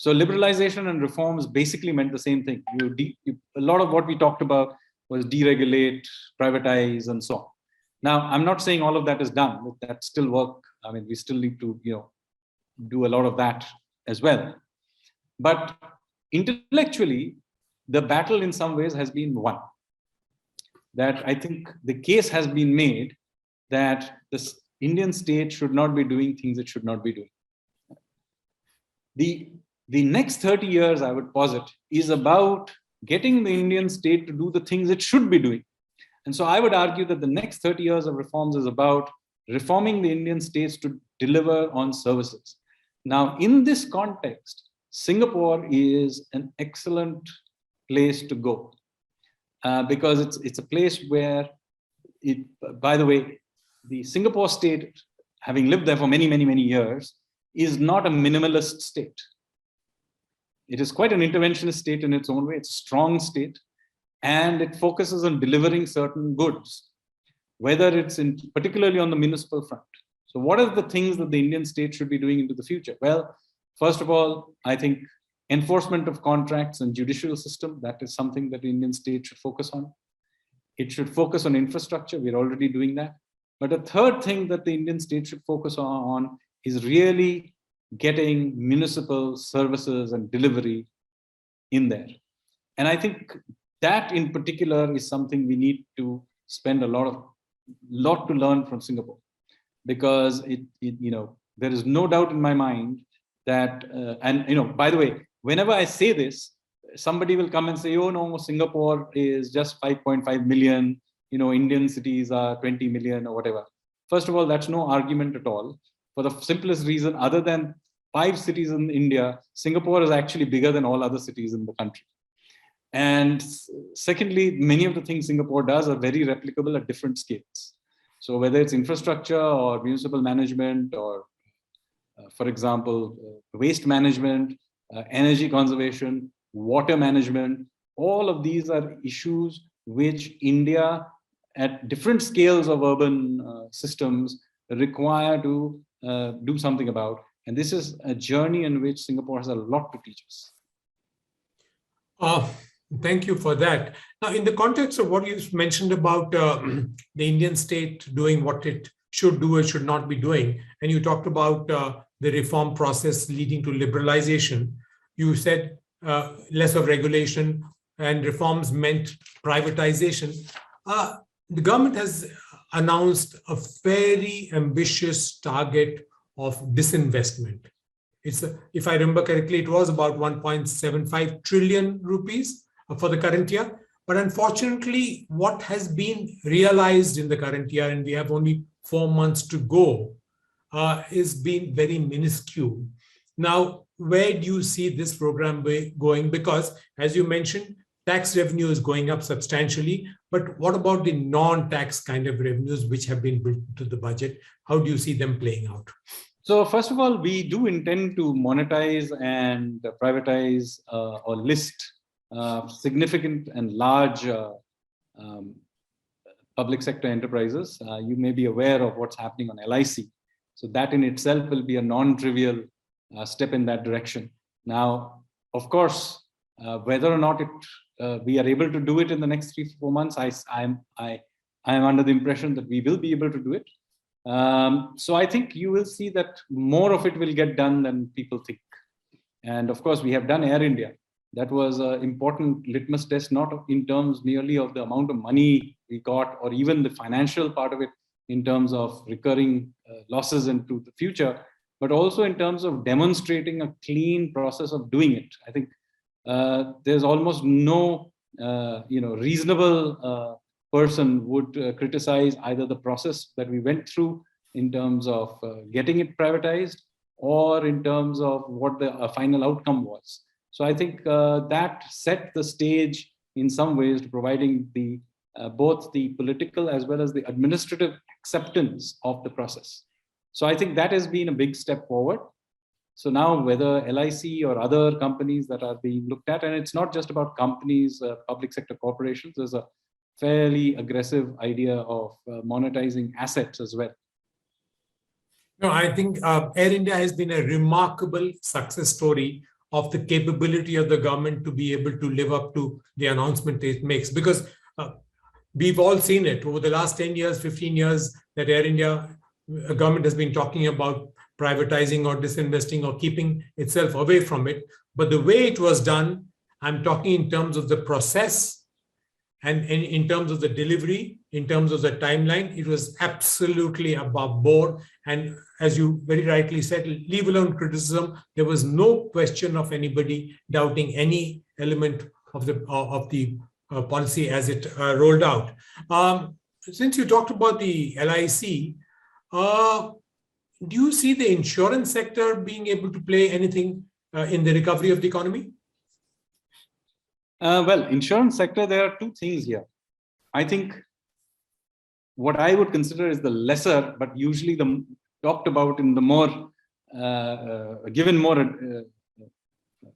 So liberalization and reforms basically meant the same thing. A lot of what we talked about was deregulate, privatize, and so on. Now, I'm not saying all of that is done. That's still work. I mean, we still need to, do a lot of that as well. But intellectually, the battle in some ways has been won. That I think the case has been made that the Indian state should not be doing things it should not be doing. The next 30 years, I would posit, is about getting the Indian state to do the things it should be doing. And so I would argue that the next 30 years of reforms is about reforming the Indian states to deliver on services. Now, in this context, Singapore is an excellent place to go because it's a place where, by the way, the Singapore state, having lived there for many, many, many years, is not a minimalist state. It is quite an interventionist state in its own way. It's a strong state, and it focuses on delivering certain goods, whether it's particularly on the municipal front. So what are the things that the Indian state should be doing into the future? Well, first of all, I think enforcement of contracts and judicial system, that is something that the Indian state should focus on. It should focus on infrastructure. We're already doing that. But a third thing that the Indian state should focus on is really getting municipal services and delivery in there. And I think that in particular is something we need to spend a lot to learn from Singapore, because there is no doubt in my mind that, by the way, whenever I say this, somebody will come and say, oh no, Singapore is just 5.5 million, Indian cities are 20 million or whatever. First of all, that's no argument at all. For the simplest reason, other than 5 cities in India, Singapore is actually bigger than all other cities in the country. And secondly, many of the things Singapore does are very replicable at different scales. So whether it's infrastructure or municipal management or, for example, waste management, energy conservation, water management, all of these are issues which India at different scales of urban systems require to do something about. And this is a journey in which Singapore has a lot to teach us. Thank you for that. Now, in the context of what you mentioned about the Indian state doing what it should do or should not be doing, and you talked about the reform process leading to liberalization, you said less of regulation and reforms meant privatization. The government has announced a very ambitious target of disinvestment. If I remember correctly, it was about 1.75 trillion rupees for the current year. But unfortunately, what has been realized in the current year, and we have only 4 months to go, is being very minuscule. Now, where do you see this program going? Because as you mentioned, tax revenue is going up substantially, but what about the non-tax kind of revenues which have been built into the budget? How do you see them playing out? So first of all, we do intend to monetize and privatize or list significant and large public sector enterprises. You may be aware of what's happening on LIC. So that in itself will be a non-trivial step in that direction. Now, of course, whether or not we are able to do it in the next 3-4 months, I am under the impression that we will be able to do it. So I think you will see that more of it will get done than people think. And of course, we have done Air India. That was an important litmus test, not in terms merely of the amount of money we got or even the financial part of it in terms of recurring losses into the future, but also in terms of demonstrating a clean process of doing it. I think there's almost no reasonable person would criticize either the process that we went through in terms of getting it privatized or in terms of what the final outcome was. So I think that set the stage in some ways to providing both the political as well as the administrative acceptance of the process. So I think that has been a big step forward. So now whether LIC or other companies that are being looked at, and it's not just about companies, public sector corporations, there's a fairly aggressive idea of monetizing assets as well. No, I think Air India has been a remarkable success story of the capability of the government to be able to live up to the announcement it makes. Because we've all seen it over the last 10 years, 15 years, that Air India government has been talking about privatizing or disinvesting or keeping itself away from it. But the way it was done, I'm talking in terms of the process and in terms of the delivery, in terms of the timeline, it was absolutely above board. And as you very rightly said, leave alone criticism, there was no question of anybody doubting any element of the policy as it rolled out. Since you talked about the LIC, do you see the insurance sector being able to play anything in the recovery of the economy? Well, insurance sector, there are two things here. I think what I would consider is the lesser, but usually the talked about in the more, given more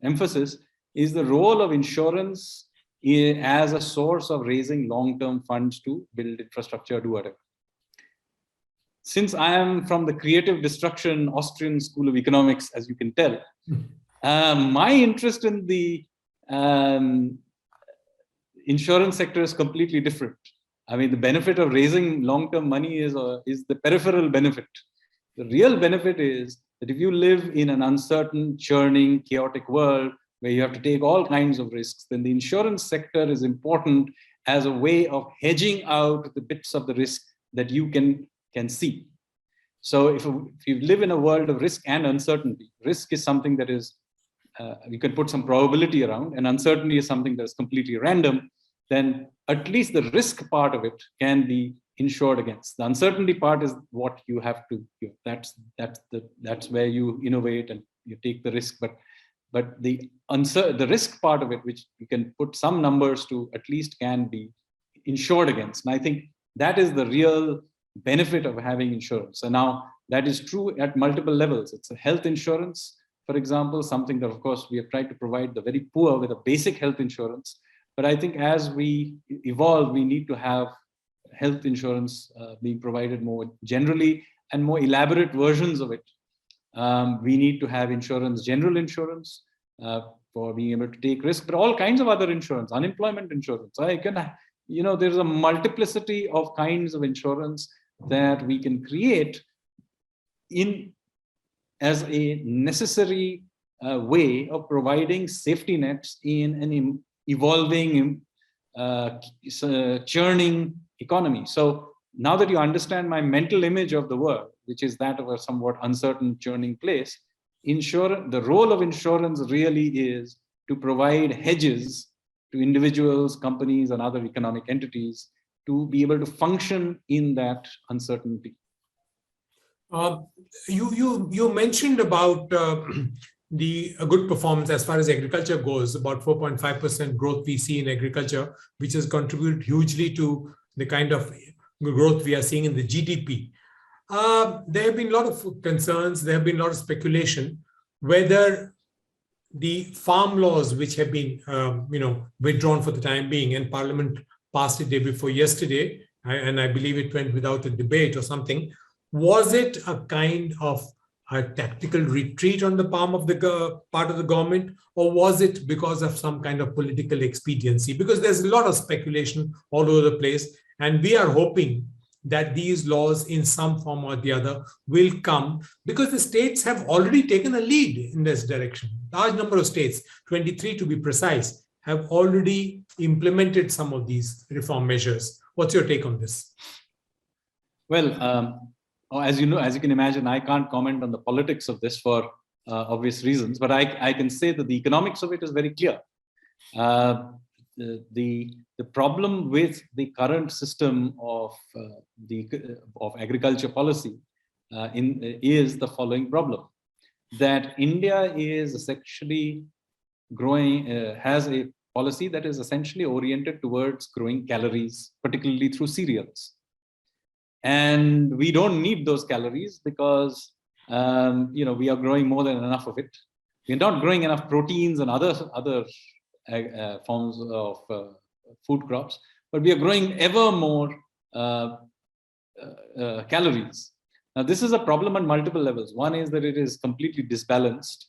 emphasis, is the role of insurance as a source of raising long-term funds to build infrastructure, do whatever. Since I am from the creative destruction Austrian School of Economics, as you can tell, my interest in the insurance sector is completely different. I mean, the benefit of raising long-term money is the peripheral benefit. The real benefit is that if you live in an uncertain, churning, chaotic world where you have to take all kinds of risks, then the insurance sector is important as a way of hedging out the bits of the risk that you can see. So if you live in a world of risk and uncertainty, risk is something that is, you can put some probability around, and uncertainty is something that's completely random, then at least the risk part of it can be insured against. The uncertainty part is what you have to, that's where you innovate and you take the risk. But the risk part of it, which you can put some numbers to, at least can be insured against. And I think that is the real benefit of having insurance. And now that is true at multiple levels. It's a health insurance, for example, something that, of course, we have tried to provide the very poor with a basic health insurance. But I think as we evolve, we need to have health insurance being provided more generally and more elaborate versions of it. We need to have insurance, general insurance for being able to take risk, but all kinds of other insurance, unemployment insurance. There's a multiplicity of kinds of insurance that we can create as a necessary way of providing safety nets in an evolving, churning economy. So now that you understand my mental image of the world, which is that of a somewhat uncertain, churning place, the role of insurance really is to provide hedges to individuals, companies, and other economic entities to be able to function in that uncertainty. You mentioned about the good performance as far as agriculture goes, about 4.5% growth we see in agriculture, which has contributed hugely to the kind of growth we are seeing in the GDP. There have been a lot of concerns, there have been a lot of speculation whether the farm laws which have been withdrawn for the time being, and Parliament passed it day before yesterday, and I believe it went without a debate or something, was it a kind of a tactical retreat on the part of the government, or was it because of some kind of political expediency? Because there's a lot of speculation all over the place, and we are hoping that these laws in some form or the other will come, because the states have already taken a lead in this direction. Large number of states, 23 to be precise, have already implemented some of these reform measures. What's your take on this? Well, as you know, as you can imagine, I can't comment on the politics of this for obvious reasons, but I can say that the economics of it is very clear. The problem with the current system of agriculture policy is the following problem: that India is essentially has a policy that is essentially oriented towards growing calories, particularly through cereals. And we don't need those calories because we are growing more than enough of it. We're not growing enough proteins and other forms of food crops, but we are growing ever more calories. Now, this is a problem on multiple levels. One is that it is completely disbalanced,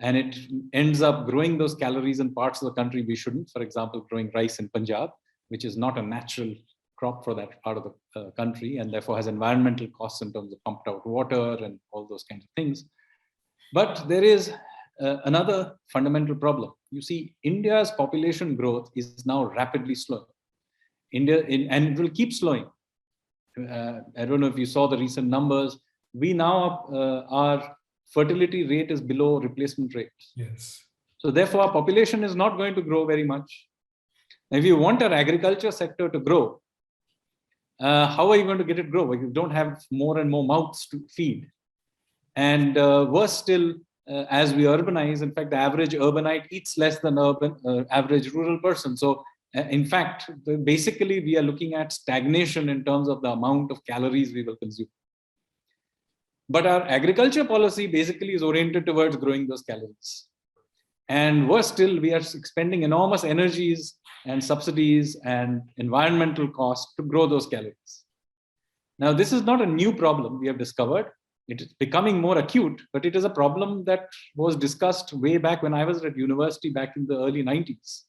and it ends up growing those calories in parts of the country we shouldn't. For example, growing rice in Punjab, which is not a natural crop for that part of the country, and therefore has environmental costs in terms of pumped out water and all those kinds of things. But there is another fundamental problem. You see, India's population growth is now rapidly slowing. And it will keep slowing. I don't know if you saw the recent numbers. We now, our fertility rate is below replacement rate. Yes. So therefore, our population is not going to grow very much. Now, if you want our agriculture sector to grow, how are you going to get it grow? Well, you don't have more and more mouths to feed. And worse still, as we urbanize, in fact, the average urbanite eats less than average rural person. So in fact, basically, we are looking at stagnation in terms of the amount of calories we will consume. But our agriculture policy basically is oriented towards growing those calories. And worse still, we are expending enormous energies and subsidies and environmental costs to grow those calories. Now, this is not a new problem we have discovered. It is becoming more acute, but it is a problem that was discussed way back when I was at university back in the early 90s.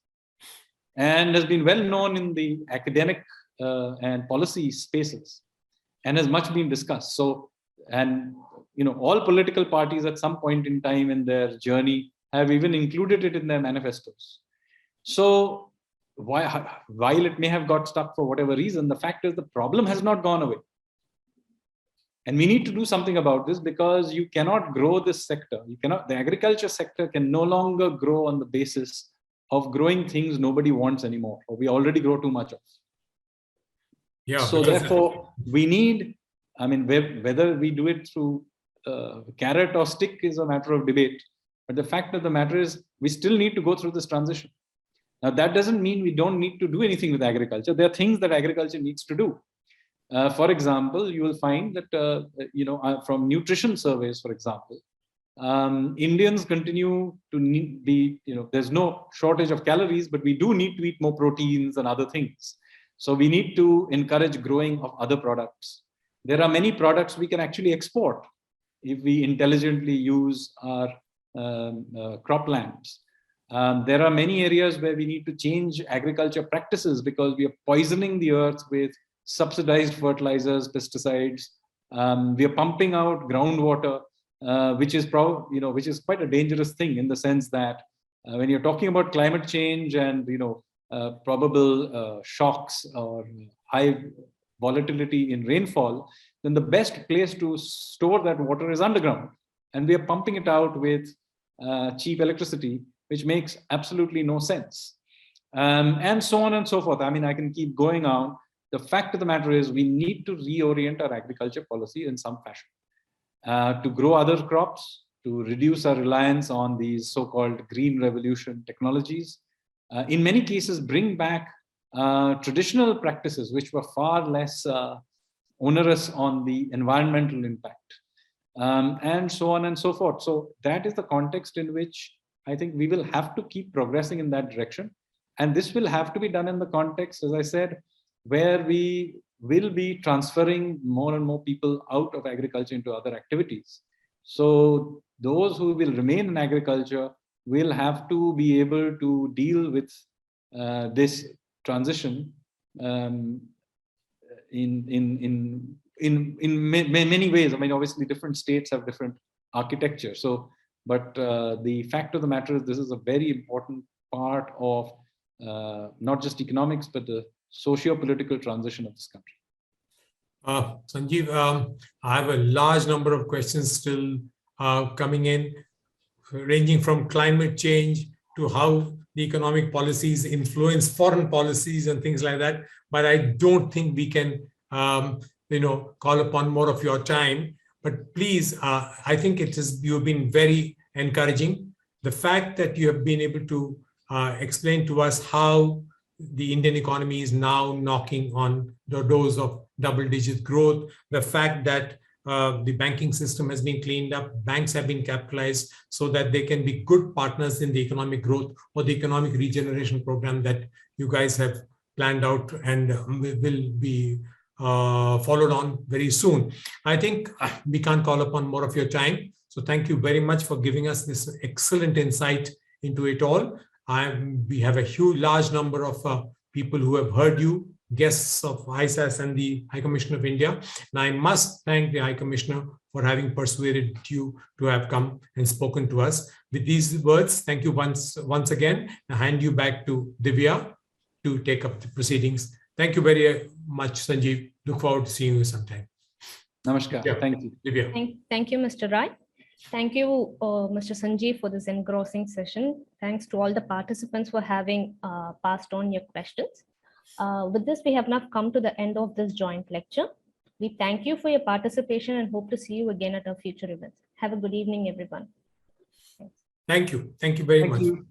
And has been well known in the academic and policy spaces, and has much been discussed. So, and all political parties at some point in time in their journey have even included it in their manifestos. So, while it may have got stuck for whatever reason, the fact is the problem has not gone away. And we need to do something about this, because you cannot grow this sector. The agriculture sector can no longer grow on the basis of growing things nobody wants anymore, or we already grow too much of. Yeah. So therefore, we need, whether we do it through carrot or stick is a matter of debate. But the fact of the matter is, we still need to go through this transition. Now, that doesn't mean we don't need to do anything with agriculture. There are things that agriculture needs to do. For example, you will find that, from nutrition surveys, for example, Indians continue to there's no shortage of calories, but we do need to eat more proteins and other things. So we need to encourage growing of other products. There are many products we can actually export if we intelligently use our croplands. There are many areas where we need to change agriculture practices, because we are poisoning the earth with subsidized fertilizers, pesticides. We are pumping out groundwater, which is quite a dangerous thing, in the sense that when you're talking about climate change and probable shocks or high volatility in rainfall, then the best place to store that water is underground, and we are pumping it out with cheap electricity, which makes absolutely no sense, and so on and so forth. I can keep going on. The fact of the matter is, we need to reorient our agriculture policy in some fashion to grow other crops, to reduce our reliance on these so-called green revolution technologies. In many cases, bring back traditional practices which were far less onerous on the environmental impact, and so on and so forth. So that is the context in which I think we will have to keep progressing in that direction. And this will have to be done in the context, as I said, where we will be transferring more and more people out of agriculture into other activities. So those who will remain in agriculture will have to be able to deal with this transition in many ways. Obviously, different states have different architecture. So, but the fact of the matter is, this is a very important part of not just economics, but the socio-political transition of this country. Sanjeev, I have a large number of questions still coming in, ranging from climate change to how the economic policies influence foreign policies and things like that. But I don't think we can, call upon more of your time. But please, I think you've been very encouraging. The fact that you have been able to explain to us how the Indian economy is now knocking on the doors of double-digit growth, the fact that the banking system has been cleaned up, banks have been capitalized so that they can be good partners in the economic growth or the economic regeneration program that you guys have planned out and will be followed on very soon. I think we can't call upon more of your time. So thank you very much for giving us this excellent insight into it all. We have a large number of people who have heard you, guests of ISAS and the High Commissioner of India. And I must thank the High Commissioner for having persuaded you to have come and spoken to us. With these words, thank you once again. I hand you back to Divya to take up the proceedings. Thank you very much, Sanjeev. Look forward to seeing you sometime. Namaskar. Yeah. Thank you. Divya. Thank you, Mr. Rai. Thank you, Mr. Sanjeev, for this engrossing session. Thanks to all the participants for having passed on your questions. With this, we have now come to the end of this joint lecture. We thank you for your participation and hope to see you again at our future events. Have a good evening, everyone. Thanks. Thank you. Thank you very much. You.